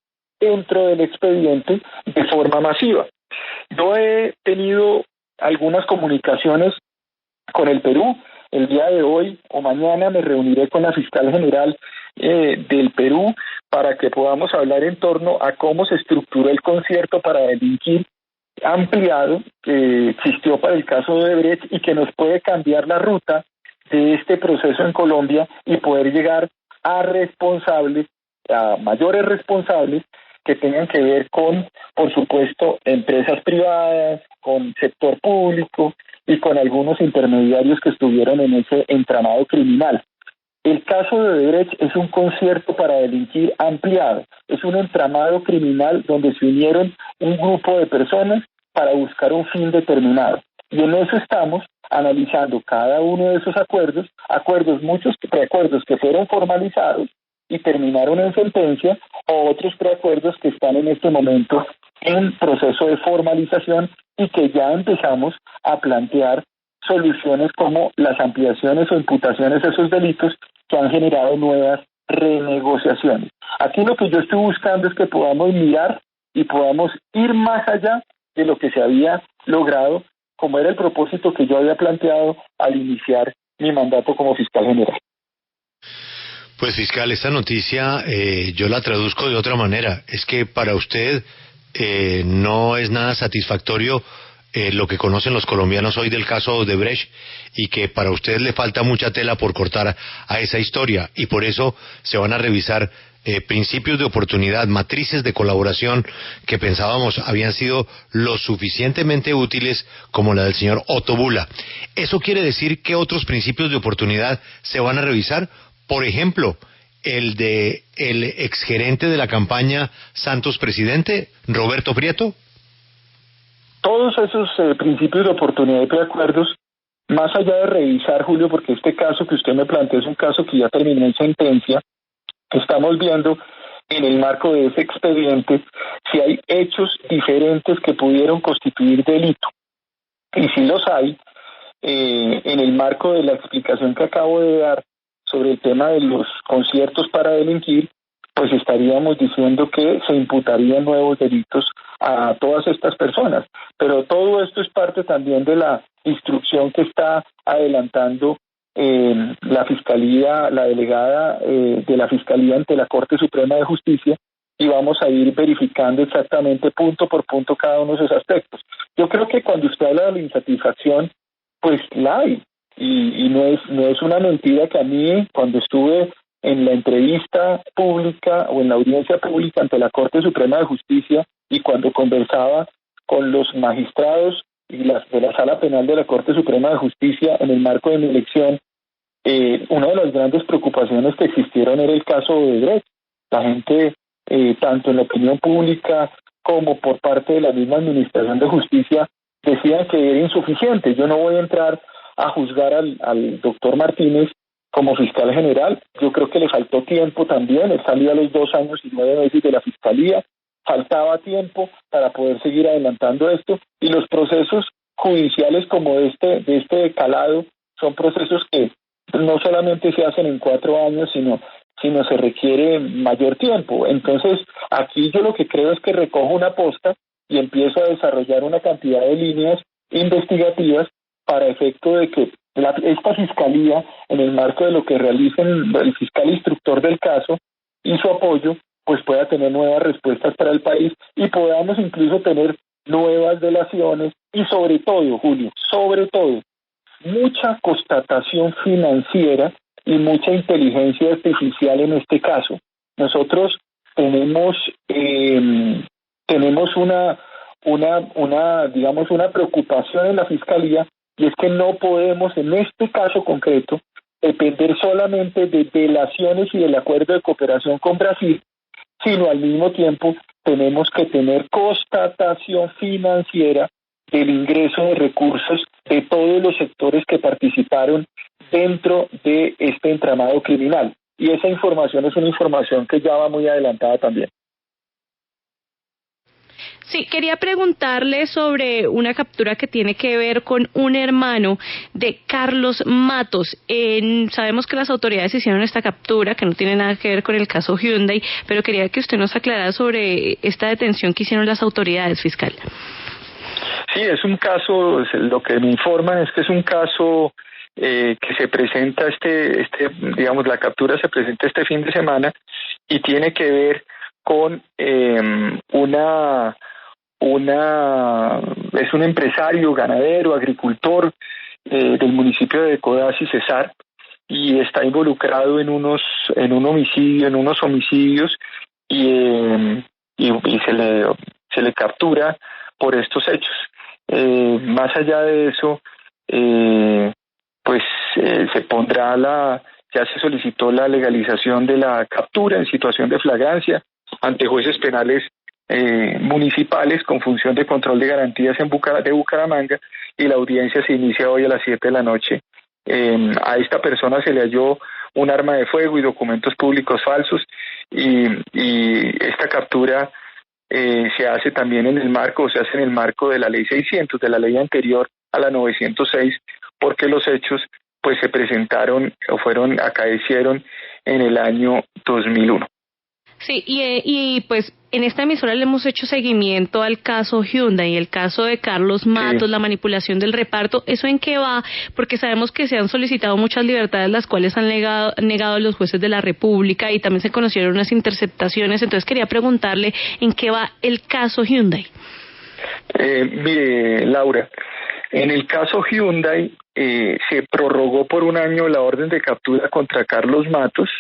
dentro del expediente de forma masiva. Yo he tenido algunas comunicaciones con el Perú. El día de hoy o mañana me reuniré con la fiscal general del Perú para que podamos hablar en torno a cómo se estructuró el concierto para delinquir ampliado que existió para el caso de Odebrecht y que nos puede cambiar la ruta de este proceso en Colombia y poder llegar a mayores responsables que tengan que ver con, por supuesto, empresas privadas, con sector público y con algunos intermediarios que estuvieron en ese entramado criminal. El caso de Odebrecht es un concierto para delinquir ampliado, es un entramado criminal donde se unieron un grupo de personas para buscar un fin determinado. Y en eso estamos analizando cada uno de esos acuerdos, muchos preacuerdos que fueron formalizados y terminaron en sentencia, o otros preacuerdos que están en este momento en proceso de formalización y que ya empezamos a plantear soluciones como las ampliaciones o imputaciones de esos delitos que han generado nuevas renegociaciones. Aquí lo que yo estoy buscando es que podamos mirar y podamos ir más allá de lo que se había logrado, como era el propósito que yo había planteado al iniciar mi mandato como fiscal general. Pues fiscal, esta noticia yo la traduzco de otra manera. Es que para usted no es nada satisfactorio lo que conocen los colombianos hoy del caso Odebrecht y que para ustedes le falta mucha tela por cortar a esa historia y por eso se van a revisar principios de oportunidad, matrices de colaboración que pensábamos habían sido lo suficientemente útiles como la del señor Otto Bula. ¿Eso quiere decir que otros principios de oportunidad se van a revisar? Por ejemplo, el de el exgerente de la campaña Santos Presidente, Roberto Prieto. Todos esos principios de oportunidad y preacuerdos, más allá de revisar, Julio, porque este caso que usted me plantea es un caso que ya terminó en sentencia, estamos viendo en el marco de ese expediente si hay hechos diferentes que pudieron constituir delito. Y si los hay, en el marco de la explicación que acabo de dar sobre el tema de los conciertos para delinquir, pues estaríamos diciendo que se imputarían nuevos delitos a todas estas personas. Pero todo esto es parte también de la instrucción que está adelantando la Fiscalía, la delegada de la Fiscalía ante la Corte Suprema de Justicia, y vamos a ir verificando exactamente punto por punto cada uno de esos aspectos. Yo creo que cuando usted habla de la insatisfacción, pues la hay, y no es una mentira que a mí, cuando estuve en la entrevista pública o en la audiencia pública ante la Corte Suprema de Justicia y cuando conversaba con los magistrados y de la Sala Penal de la Corte Suprema de Justicia en el marco de mi elección, una de las grandes preocupaciones que existieron era el caso de Odebrecht. La gente, tanto en la opinión pública como por parte de la misma Administración de Justicia, decían que era insuficiente. Yo no voy a entrar a juzgar al doctor Martínez como fiscal general. Yo creo que le faltó tiempo también. Él salió a los 2 años y 9 meses de la Fiscalía. Faltaba tiempo para poder seguir adelantando esto, y los procesos judiciales como de este calado son procesos que no solamente se hacen en 4 años, sino se requiere mayor tiempo. Entonces, aquí yo lo que creo es que recojo una posta y empiezo a desarrollar una cantidad de líneas investigativas para efecto de que esta fiscalía, en el marco de lo que realicen el fiscal instructor del caso y su apoyo, pues pueda tener nuevas respuestas para el país y podamos incluso tener nuevas delaciones y sobre todo, Julio, sobre todo, mucha constatación financiera y mucha inteligencia artificial en este caso. Nosotros tenemos una preocupación en la Fiscalía, y es que no podemos en este caso concreto depender solamente de delaciones y del acuerdo de cooperación con Brasil, sino al mismo tiempo tenemos que tener constatación financiera del ingreso de recursos de todos los sectores que participaron dentro de este entramado criminal. Y esa información es una información que ya va muy adelantada también. Sí, quería preguntarle sobre una captura que tiene que ver con un hermano de Carlos Matos. Sabemos que las autoridades hicieron esta captura, que no tiene nada que ver con el caso Hyundai, pero quería que usted nos aclarara sobre esta detención que hicieron las autoridades, fiscal. Sí, es un caso, lo que me informan es que es un caso que se presenta la captura se presenta este fin de semana y tiene que ver con es un empresario, ganadero, agricultor del municipio de Codazzi, Cesar, y está involucrado en unos homicidios y se le captura por estos hechos. Más allá de eso, se pondrá ya se solicitó la legalización de la captura en situación de flagrancia ante jueces penales municipales con función de control de garantías de Bucaramanga, y la audiencia se inicia hoy a las 7 de la noche. A esta persona se le halló un arma de fuego y documentos públicos falsos, y esta captura se hace también en el marco de la ley 600, de la ley anterior a la 906, porque los hechos pues se presentaron acaecieron en el año 2001. Sí, y pues en esta emisora le hemos hecho seguimiento al caso Hyundai, el caso de Carlos Matos, sí, la manipulación del reparto. ¿Eso en qué va? Porque sabemos que se han solicitado muchas libertades, las cuales han negado los jueces de la República, y también se conocieron unas interceptaciones. Entonces quería preguntarle en qué va el caso Hyundai. Mire, Laura, en el caso Hyundai se prorrogó por un año la orden de captura contra Carlos Matos.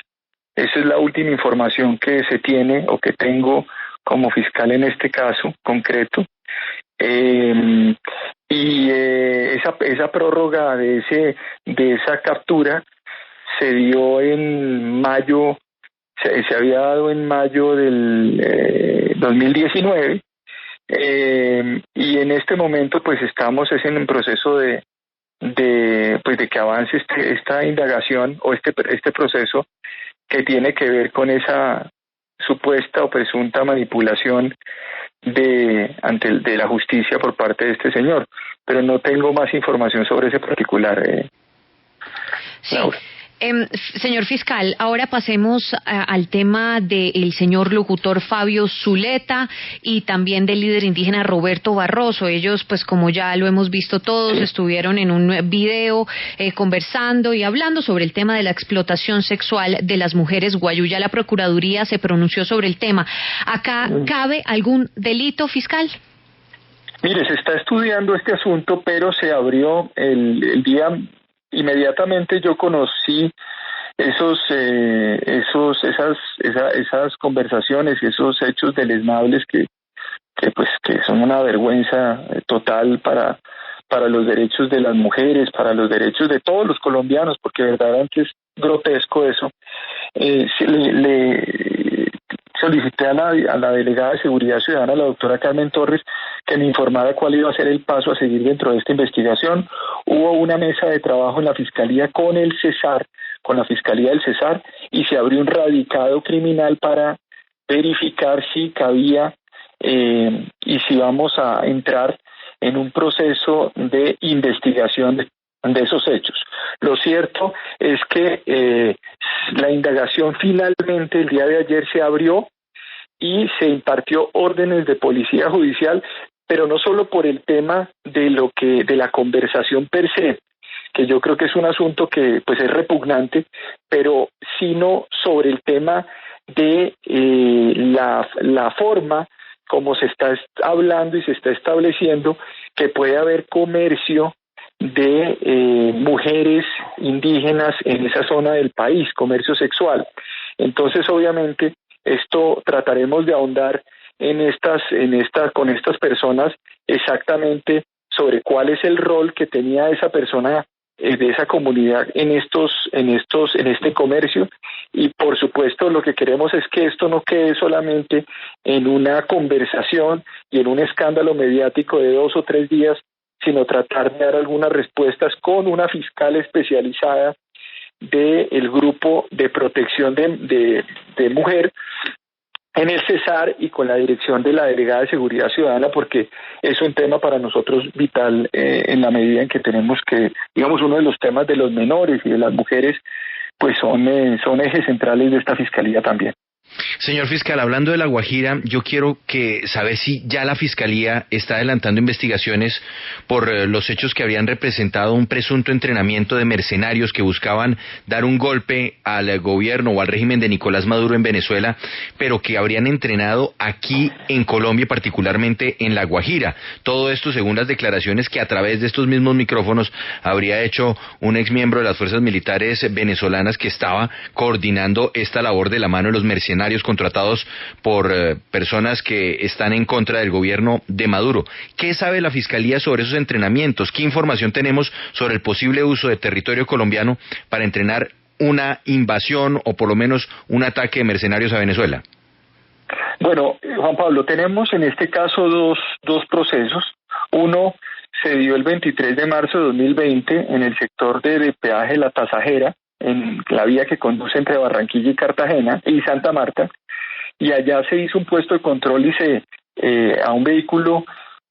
Esa es la última información que se tiene o que tengo como fiscal en este caso concreto. Esa prórroga de esa captura se dio en mayo, se había dado en mayo del 2019. Y en este momento pues estamos en un proceso de que avance esta indagación o este proceso que tiene que ver con esa supuesta o presunta manipulación de la justicia por parte de este señor, pero no tengo más información sobre ese particular. Sí. Laura. Señor fiscal, ahora pasemos al tema del señor locutor Fabio Zuleta y también del líder indígena Roberto Barroso. Ellos, pues como ya lo hemos visto todos, estuvieron en un video conversando y hablando sobre el tema de la explotación sexual de las mujeres guayú. Ya la Procuraduría se pronunció sobre el tema. ¿Acá cabe algún delito fiscal? Mire, se está estudiando este asunto, pero se abrió el día. Inmediatamente yo conocí esas conversaciones y esos hechos deleznables que son una vergüenza total para los derechos de las mujeres, para los derechos de todos los colombianos, porque verdaderamente es grotesco eso. Le solicité a la delegada de Seguridad Ciudadana, la doctora Carmen Torres, que me informara cuál iba a ser el paso a seguir dentro de esta investigación. Hubo una mesa de trabajo en la Fiscalía con el Cesar, con la Fiscalía del Cesar, y se abrió un radicado criminal para verificar si cabía y si vamos a entrar en un proceso de investigación de esos hechos. Lo cierto es que la indagación finalmente el día de ayer se abrió y se impartió órdenes de policía judicial, pero no solo por el tema de la conversación per se, que yo creo que es un asunto que pues es repugnante, pero sino sobre el tema de la forma como se está hablando y se está estableciendo que puede haber comercio de mujeres indígenas en esa zona del país, comercio sexual. Entonces, obviamente, esto trataremos de ahondar con estas personas exactamente sobre cuál es el rol que tenía esa persona de esa comunidad en este comercio, y por supuesto lo que queremos es que esto no quede solamente en una conversación y en un escándalo mediático de 2 o 3 días, sino tratar de dar algunas respuestas con una fiscal especializada del grupo de protección de mujer en el Cesar y con la dirección de la delegada de Seguridad Ciudadana, porque es un tema para nosotros vital en la medida en que tenemos que, digamos, uno de los temas de los menores y de las mujeres, pues son ejes centrales de esta fiscalía también. Señor fiscal, hablando de La Guajira, yo quiero saber si ya la Fiscalía está adelantando investigaciones por los hechos que habrían representado un presunto entrenamiento de mercenarios que buscaban dar un golpe al gobierno o al régimen de Nicolás Maduro en Venezuela, pero que habrían entrenado aquí en Colombia, particularmente en La Guajira. Todo esto según las declaraciones que a través de estos mismos micrófonos habría hecho un exmiembro de las fuerzas militares venezolanas que estaba coordinando esta labor de la mano de los mercenarios contratados por personas que están en contra del gobierno de Maduro. ¿Qué sabe la Fiscalía sobre esos entrenamientos? ¿Qué información tenemos sobre el posible uso de territorio colombiano para entrenar una invasión o por lo menos un ataque de mercenarios a Venezuela? Bueno, Juan Pablo, tenemos en este caso dos procesos. Uno se dio el 23 de marzo de 2020 en el sector de peaje La Tasajera, en la vía que conduce entre Barranquilla y Cartagena y Santa Marta, y allá se hizo un puesto de control a un vehículo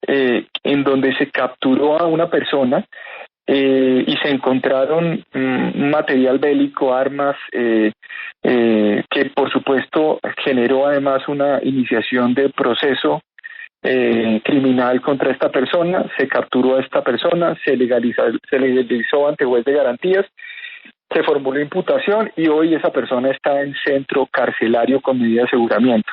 en donde se capturó a una persona y se encontraron material bélico, armas, que por supuesto generó además una iniciación de proceso criminal contra esta persona. Se capturó a esta persona, se legalizó ante juez de garantías, se formuló imputación y hoy esa persona está en centro carcelario con medida de aseguramiento.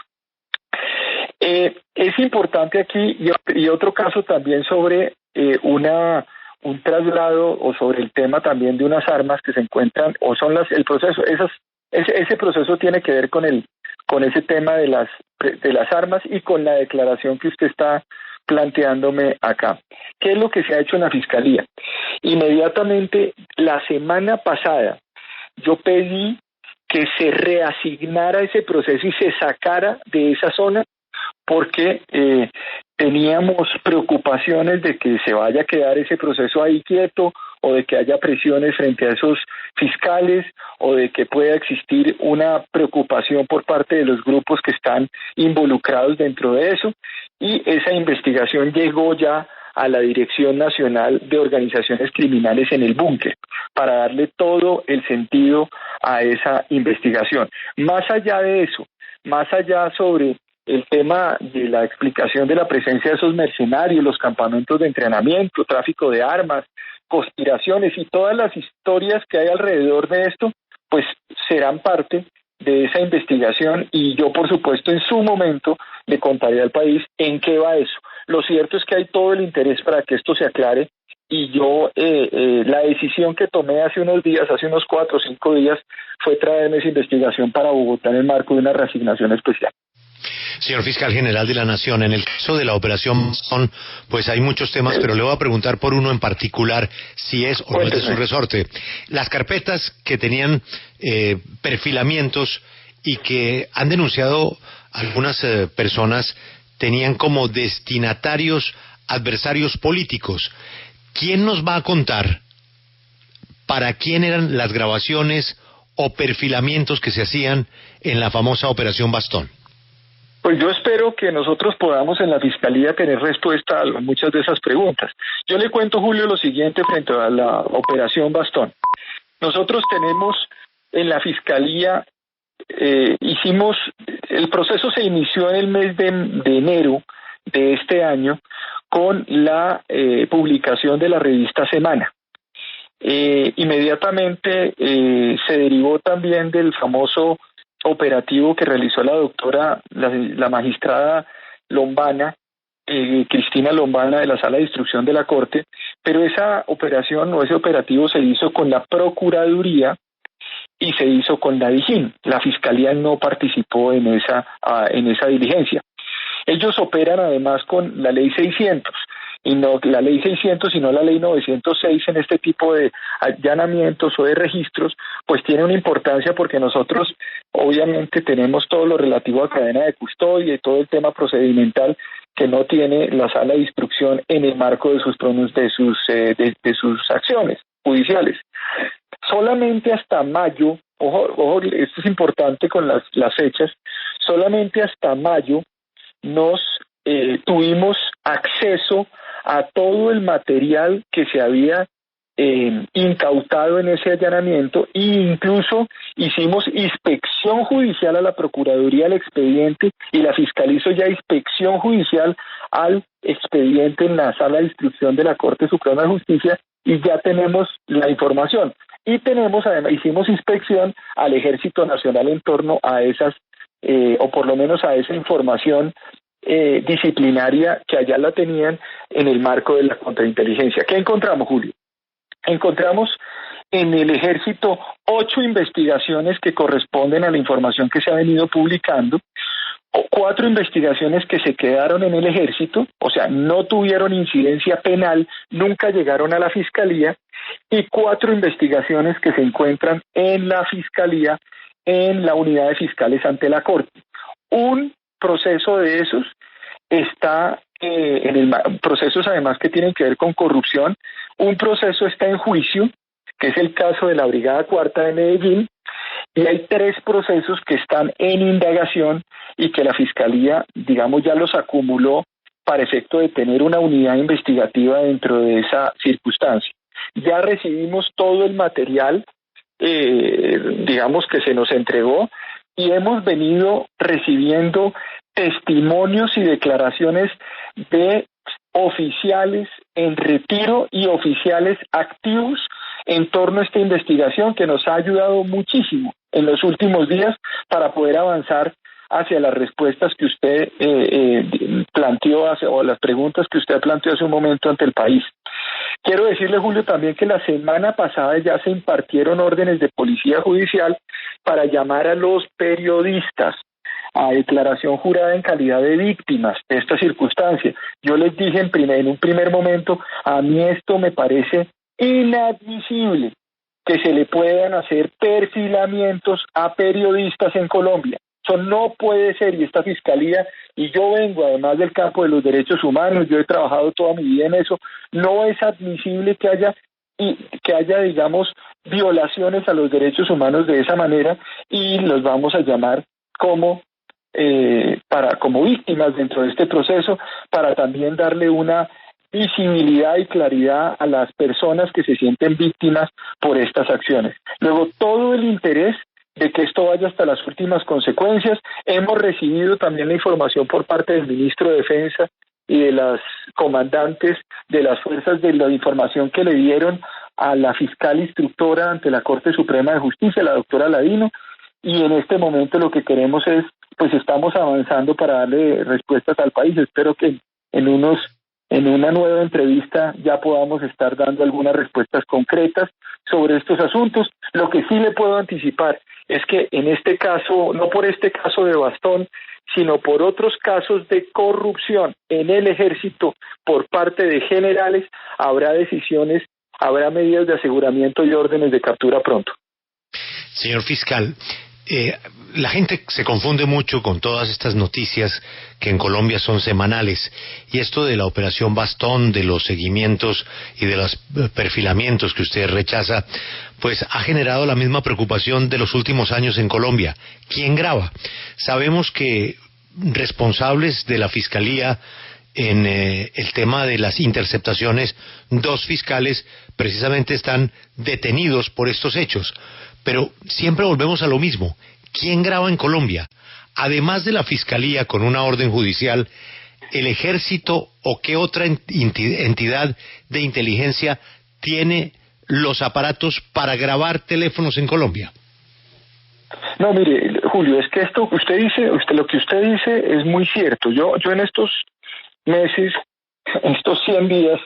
Es importante aquí, y otro caso también sobre un traslado o sobre el tema también de unas armas que se encuentran, o son el proceso, ese proceso tiene que ver con ese tema de las armas y con la declaración que usted está planteándome acá. ¿Qué es lo que se ha hecho en la Fiscalía? Inmediatamente, la semana pasada, yo pedí que se reasignara ese proceso y se sacara de esa zona porque teníamos preocupaciones de que se vaya a quedar ese proceso ahí quieto o de que haya presiones frente a esos fiscales o de que pueda existir una preocupación por parte de los grupos que están involucrados dentro de eso, y esa investigación llegó ya a la Dirección Nacional de Organizaciones Criminales en el Búnker para darle todo el sentido a esa investigación. Más allá de eso, más allá sobre el tema de la explicación de la presencia de esos mercenarios, los campamentos de entrenamiento, tráfico de armas, conspiraciones y todas las historias que hay alrededor de esto, pues serán parte de esa investigación, y yo por supuesto en su momento le contaré al país en qué va eso. Lo cierto es que hay todo el interés para que esto se aclare, y yo la decisión que tomé hace unos 4 o 5 días, fue traerme esa investigación para Bogotá en el marco de una reasignación especial. Señor Fiscal General de la Nación, en el caso de la Operación Bastón, pues hay muchos temas, pero le voy a preguntar por uno en particular, si es o no es de su resorte. Las carpetas que tenían perfilamientos y que han denunciado algunas personas, tenían como destinatarios adversarios políticos. ¿Quién nos va a contar para quién eran las grabaciones o perfilamientos que se hacían en la famosa Operación Bastón? Pues yo espero que nosotros podamos en la Fiscalía tener respuesta a muchas de esas preguntas. Yo le cuento, Julio, lo siguiente frente a la Operación Bastón. Nosotros tenemos en la Fiscalía, el proceso se inició en el mes de enero de este año con la publicación de la revista Semana. Inmediatamente se derivó también del famoso operativo que realizó la doctora, la magistrada Lombana, Cristina Lombana, de la Sala de Instrucción de la Corte, pero esa operación o ese operativo se hizo con la Procuraduría y se hizo con la DIJÍN. La Fiscalía no participó en esa diligencia. Ellos operan además con la Ley 600, y no la Ley 600, sino la Ley 906 en este tipo de allanamientos o de registros, pues tiene una importancia porque nosotros obviamente tenemos todo lo relativo a cadena de custodia y todo el tema procedimental que no tiene la Sala de Instrucción en el marco de sus acciones judiciales. Solamente hasta mayo, ojo, esto es importante con las fechas, solamente hasta mayo tuvimos acceso a todo el material que se había incautado en ese allanamiento, e incluso hicimos inspección judicial a la Procuraduría del expediente, y la Fiscalía hizo ya inspección judicial al expediente en la Sala de Instrucción de la Corte Suprema de Justicia, y ya tenemos la información. Y además hicimos inspección al Ejército Nacional en torno a esas, o por lo menos a esa información disciplinaria que allá la tenían en el marco de la contrainteligencia. ¿Qué encontramos, Julio? Encontramos en el Ejército 8 investigaciones que corresponden a la información que se ha venido publicando, 4 investigaciones que se quedaron en el Ejército, o sea, no tuvieron incidencia penal, nunca llegaron a la Fiscalía, y 4 investigaciones que se encuentran en la Fiscalía, en la unidad de fiscales ante la Corte. Un proceso de esos está procesos además que tienen que ver con corrupción. Un proceso está en juicio, que es el caso de la Brigada Cuarta de Medellín, y hay 3 procesos que están en indagación y que la Fiscalía, digamos, ya los acumuló para efecto de tener una unidad investigativa dentro de esa circunstancia. Ya recibimos todo el material, digamos, que se nos entregó, y hemos venido recibiendo testimonios y declaraciones de oficiales en retiro y oficiales activos en torno a esta investigación, que nos ha ayudado muchísimo en los últimos días para poder avanzar hacia las respuestas que usted planteó, o las preguntas que usted planteó hace un momento ante el país. Quiero decirle, Julio, también que la semana pasada ya se impartieron órdenes de policía judicial para llamar a los periodistas a declaración jurada en calidad de víctimas de esta circunstancia. Yo les dije en un primer momento, a mí esto me parece inadmisible que se le puedan hacer perfilamientos a periodistas en Colombia. Eso no puede ser, y esta fiscalía, y yo vengo además del campo de los derechos humanos, yo he trabajado toda mi vida en eso, no es admisible que haya, digamos, violaciones a los derechos humanos de esa manera, y los vamos a llamar como víctimas dentro de este proceso, para también darle una visibilidad y claridad a las personas que se sienten víctimas por estas acciones. Luego, todo el interés de que esto vaya hasta las últimas consecuencias. Hemos recibido también la información por parte del ministro de Defensa y de las comandantes de las fuerzas, de la información que le dieron a la fiscal instructora ante la Corte Suprema de Justicia, la doctora Ladino, y en este momento lo que queremos es, pues estamos avanzando para darle respuestas al país. Espero que en una nueva entrevista ya podamos estar dando algunas respuestas concretas sobre estos asuntos. Lo que sí le puedo anticipar es que en este caso, no por este caso de Bastón, sino por otros casos de corrupción en el ejército por parte de generales, habrá decisiones, habrá medidas de aseguramiento y órdenes de captura pronto. Señor fiscal, la gente se confunde mucho con todas estas noticias que en Colombia son semanales, y esto de la operación Bastón, de los seguimientos y de los perfilamientos que usted rechaza, pues ha generado la misma preocupación de los últimos años en Colombia. ¿Quién graba? Sabemos que responsables de la Fiscalía en el tema de las interceptaciones, 2 fiscales precisamente están detenidos por estos hechos. Pero siempre volvemos a lo mismo. ¿Quién graba en Colombia? Además de la Fiscalía con una orden judicial, ¿el Ejército o qué otra entidad de inteligencia tiene los aparatos para grabar teléfonos en Colombia? No, mire, Julio, es que esto que usted dice, lo que usted dice es muy cierto. Yo en estos meses, en estos 100 días,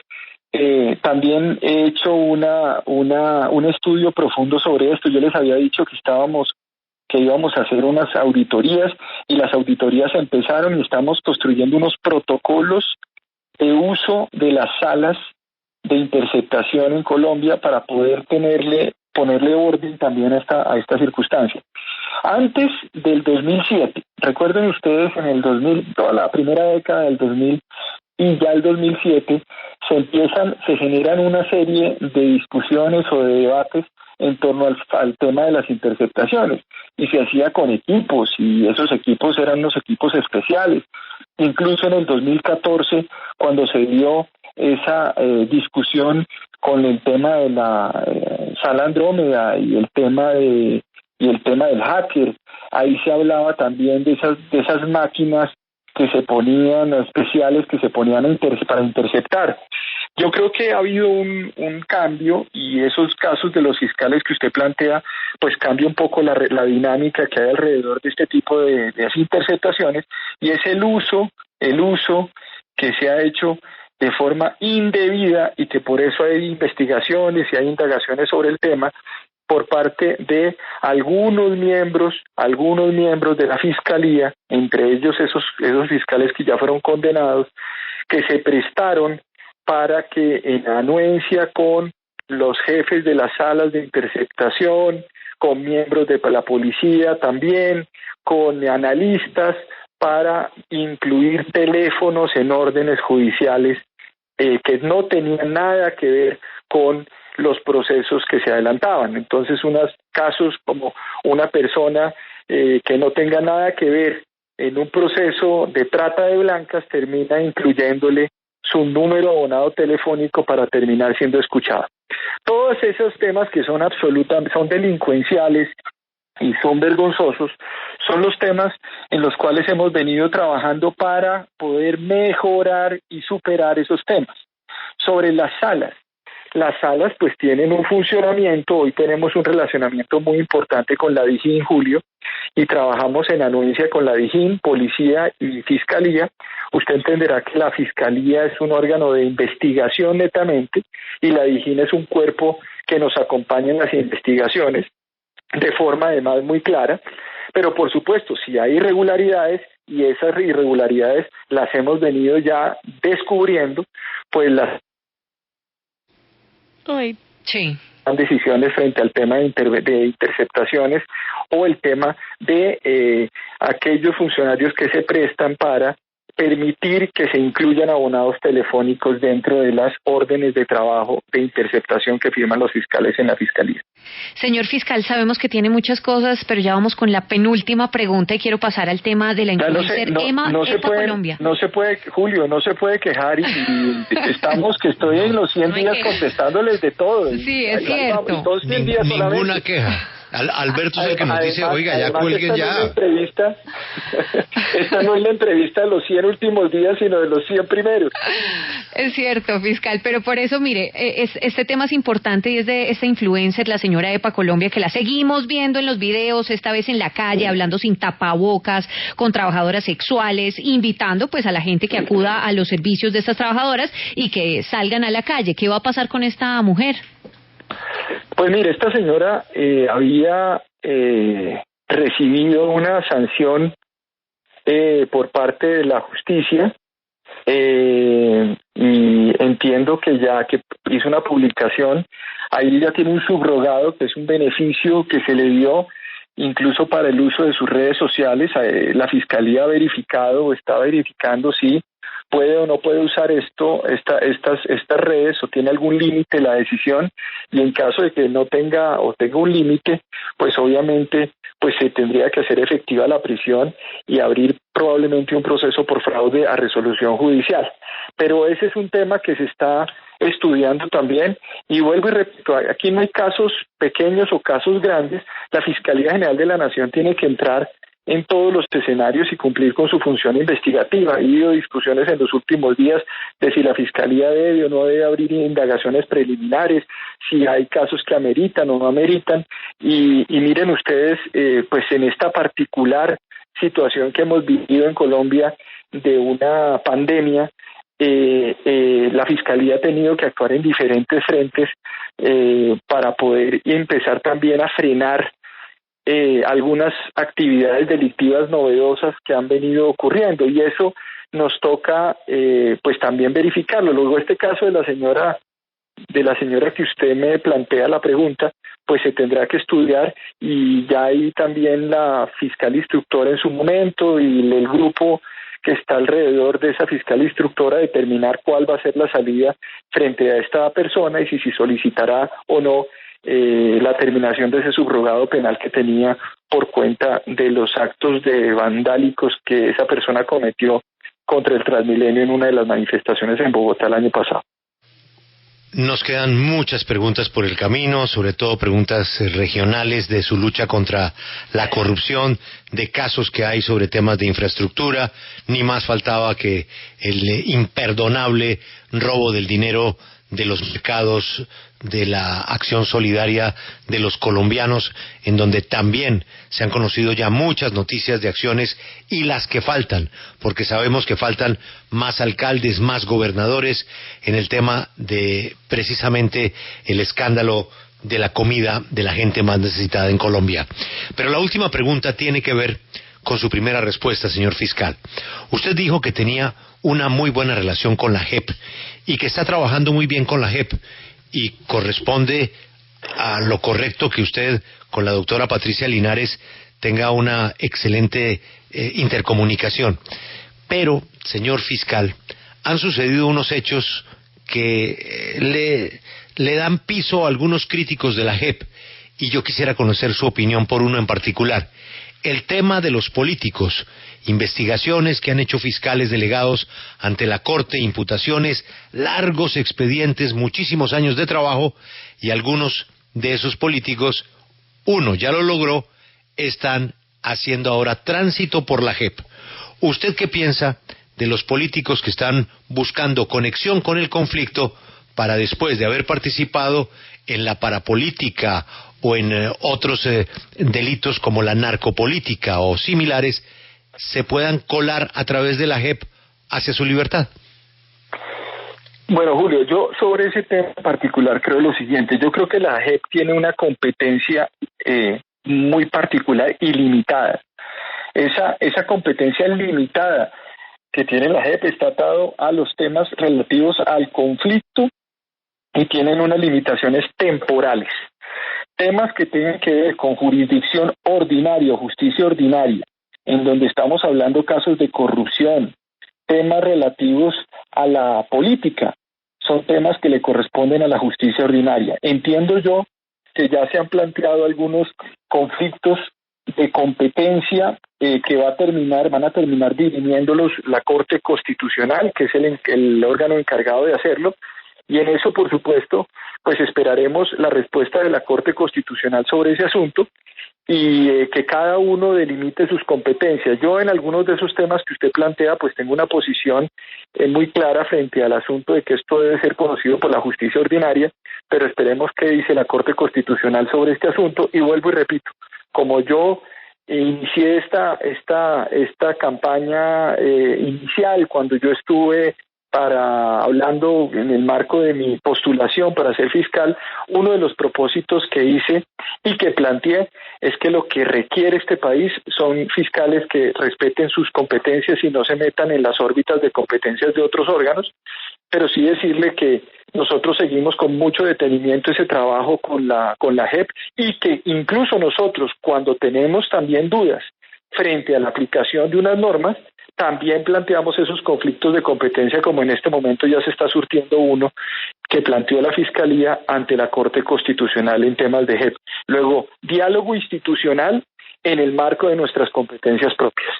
también he hecho un estudio profundo sobre esto. Yo les había dicho que íbamos a hacer unas auditorías, y las auditorías empezaron, y estamos construyendo unos protocolos de uso de las salas de interceptación en Colombia para poder ponerle orden también a esta circunstancia. Antes del 2007, recuerden ustedes, en el 2000, toda la primera década del 2000 y ya el 2007, se generan una serie de discusiones o de debates en torno al tema de las interceptaciones, y se hacía con equipos, y esos equipos eran unos equipos especiales. Incluso en el 2014, cuando se dio esa discusión con el tema de la sala Andrómeda y el tema del hacker, ahí se hablaba también de esas máquinas que se ponían especiales, que se ponían para interceptar. Yo creo que ha habido un cambio, y esos casos de los fiscales que usted plantea, pues cambia un poco la dinámica que hay alrededor de este tipo de interceptaciones, y es el uso que se ha hecho de forma indebida, y que por eso hay investigaciones y hay indagaciones sobre el tema por parte de algunos miembros de la Fiscalía, entre ellos esos fiscales que ya fueron condenados, que se prestaron para que en anuencia con los jefes de las salas de interceptación, con miembros de la policía también, con analistas, para incluir teléfonos en órdenes judiciales que no tenían nada que ver con los procesos que se adelantaban. Entonces, unos casos como una persona que no tenga nada que ver en un proceso de trata de blancas termina incluyéndole su número abonado telefónico para terminar siendo escuchada. Todos esos temas que son delincuenciales y son vergonzosos, son los temas en los cuales hemos venido trabajando para poder mejorar y superar esos temas. Sobre las salas las salas pues tienen un funcionamiento. Hoy tenemos un relacionamiento muy importante con la DIJÍN, Julio, y trabajamos en anuencia con la DIJÍN, Policía y Fiscalía. Usted entenderá que la Fiscalía es un órgano de investigación netamente y la DIJÍN es un cuerpo que nos acompaña en las investigaciones de forma además muy clara. Pero por supuesto, si hay irregularidades, y esas irregularidades las hemos venido ya descubriendo, pues las sí. decisiones frente al tema de interceptaciones o el tema de aquellos funcionarios que se prestan para permitir que se incluyan abonados telefónicos dentro de las órdenes de trabajo de interceptación que firman los fiscales en la Fiscalía. Señor fiscal, sabemos que tiene muchas cosas, pero ya vamos con la penúltima pregunta y quiero pasar al tema de la influencer Emma Colombia. No se puede, Julio, no se puede quejar y estamos que estoy en los 100 días contestándoles de todo. Sí, es cierto. Ninguna queja. Alberto es el que nos dice, oiga, ya cuelguen ya. Esta no es la entrevista de los 100 últimos días, sino de los 100 primeros. Es cierto, fiscal, pero por eso, mire, este tema es importante y es de esta influencer, la señora Epa Colombia, que la seguimos viendo en los videos, esta vez en la calle, hablando sin tapabocas, con trabajadoras sexuales, invitando pues a la gente que acuda a los servicios de estas trabajadoras y que salgan a la calle. ¿Qué va a pasar con esta mujer? Pues mire, esta señora había recibido una sanción por parte de la justicia y entiendo que ya que hizo una publicación, ahí ya tiene un subrogado que es un beneficio que se le dio incluso para el uso de sus redes sociales. La Fiscalía ha verificado o está verificando si puede o no puede usar estas redes o tiene algún límite la decisión, y en caso de que no tenga o tenga un límite, pues obviamente pues se tendría que hacer efectiva la prisión y abrir probablemente un proceso por fraude a resolución judicial. Pero ese es un tema que se está estudiando también, y vuelvo y repito, aquí no hay casos pequeños o casos grandes. La Fiscalía General de la Nación tiene que entrar en todos los escenarios y cumplir con su función investigativa. Ha habido discusiones en los últimos días de si la Fiscalía debe o no debe abrir indagaciones preliminares, si hay casos que ameritan o no ameritan, y miren ustedes, pues en esta particular situación que hemos vivido en Colombia de una pandemia, la Fiscalía ha tenido que actuar en diferentes frentes para poder empezar también a frenar algunas actividades delictivas novedosas que han venido ocurriendo, y eso nos toca pues también verificarlo. Luego este caso de la señora que usted me plantea la pregunta, pues se tendrá que estudiar, y ya hay también la fiscal instructora en su momento y el grupo que está alrededor de esa fiscal instructora determinar cuál va a ser la salida frente a esta persona y si solicitará o no la terminación de ese subrogado penal que tenía por cuenta de los actos de vandálicos que esa persona cometió contra el Transmilenio en una de las manifestaciones en Bogotá el año pasado. Nos quedan muchas preguntas por el camino, sobre todo preguntas regionales de su lucha contra la corrupción, de casos que hay sobre temas de infraestructura. Ni más faltaba que el imperdonable robo del dinero de los mercados, de la acción solidaria de los colombianos, en donde también se han conocido ya muchas noticias de acciones, y las que faltan, porque sabemos que faltan más alcaldes, más gobernadores en el tema de precisamente el escándalo de la comida de la gente más necesitada en Colombia. Pero la última pregunta tiene que ver con su primera respuesta, señor fiscal. Usted dijo que tenía una muy buena relación con la JEP y que está trabajando muy bien con la JEP, y corresponde a lo correcto que usted con la doctora Patricia Linares tenga una excelente intercomunicación. Pero, señor fiscal, han sucedido unos hechos que le dan piso a algunos críticos de la JEP, y yo quisiera conocer su opinión por uno en particular. El tema de los políticos, investigaciones que han hecho fiscales delegados ante la Corte, imputaciones, largos expedientes, muchísimos años de trabajo, y algunos de esos políticos, uno ya lo logró, están haciendo ahora tránsito por la JEP. ¿Usted qué piensa de los políticos que están buscando conexión con el conflicto para después de haber participado en la parapolítica o en otros delitos como la narcopolítica o similares, se puedan colar a través de la JEP hacia su libertad? Bueno, Julio, yo sobre ese tema en particular creo lo siguiente. Yo creo que la JEP tiene una competencia muy particular y limitada. Esa competencia limitada que tiene la JEP está atado a los temas relativos al conflicto y tienen unas limitaciones temporales. Temas que tienen que ver con jurisdicción ordinaria o justicia ordinaria, en donde estamos hablando casos de corrupción, temas relativos a la política, son temas que le corresponden a la justicia ordinaria. Entiendo yo que ya se han planteado algunos conflictos de competencia que van a terminar dirimiéndolos la Corte Constitucional, que es el órgano encargado de hacerlo, y en eso, por supuesto, pues esperaremos la respuesta de la Corte Constitucional sobre ese asunto y que cada uno delimite sus competencias. Yo en algunos de esos temas que usted plantea, pues tengo una posición muy clara frente al asunto de que esto debe ser conocido por la justicia ordinaria, pero esperemos qué dice la Corte Constitucional sobre este asunto. Y vuelvo y repito, como yo inicié esta campaña inicial cuando yo estuve hablando en el marco de mi postulación para ser fiscal, uno de los propósitos que hice y que planteé es que lo que requiere este país son fiscales que respeten sus competencias y no se metan en las órbitas de competencias de otros órganos, pero sí decirle que nosotros seguimos con mucho detenimiento ese trabajo con la JEP y que incluso nosotros, cuando tenemos también dudas frente a la aplicación de unas normas, también planteamos esos conflictos de competencia, como en este momento ya se está surtiendo uno que planteó la Fiscalía ante la Corte Constitucional en temas de JEP. Luego, diálogo institucional en el marco de nuestras competencias propias.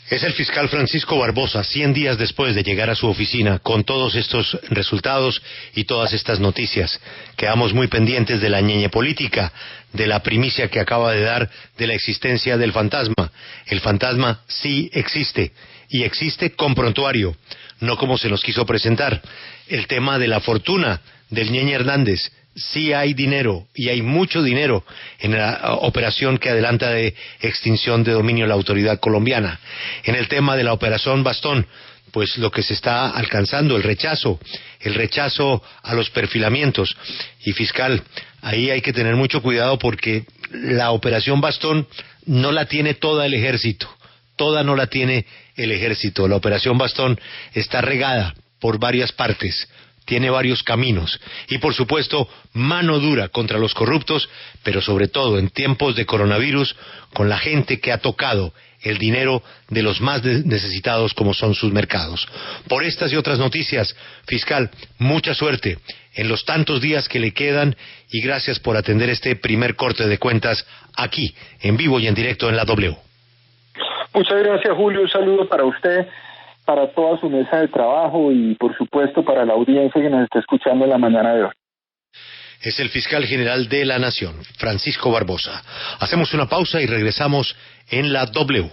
Es el fiscal Francisco Barbosa, 100 días después de llegar a su oficina, con todos estos resultados y todas estas noticias. Quedamos muy pendientes de la ñeñe política, de la primicia que acaba de dar de la existencia del fantasma. El fantasma sí existe, y existe con prontuario, no como se nos quiso presentar. El tema de la fortuna del ñeñe Hernández. Sí hay dinero, y hay mucho dinero en la operación que adelanta de extinción de dominio de la autoridad colombiana. En el tema de la operación Bastón, pues lo que se está alcanzando, el rechazo a los perfilamientos. Y fiscal, ahí hay que tener mucho cuidado porque la operación Bastón no la tiene toda el ejército, no la tiene el ejército. La operación Bastón está regada por varias partes, tiene varios caminos y por supuesto mano dura contra los corruptos, pero sobre todo en tiempos de coronavirus con la gente que ha tocado el dinero de los más necesitados como son sus mercados. Por estas y otras noticias, fiscal, mucha suerte en los tantos días que le quedan y gracias por atender este primer corte de cuentas aquí, en vivo y en directo en la W. Muchas gracias, Julio, un saludo para usted, para toda su mesa de trabajo y por supuesto para la audiencia que nos está escuchando en la mañana de hoy. Es el fiscal general de la Nación, Francisco Barbosa. Hacemos una pausa y regresamos en la W.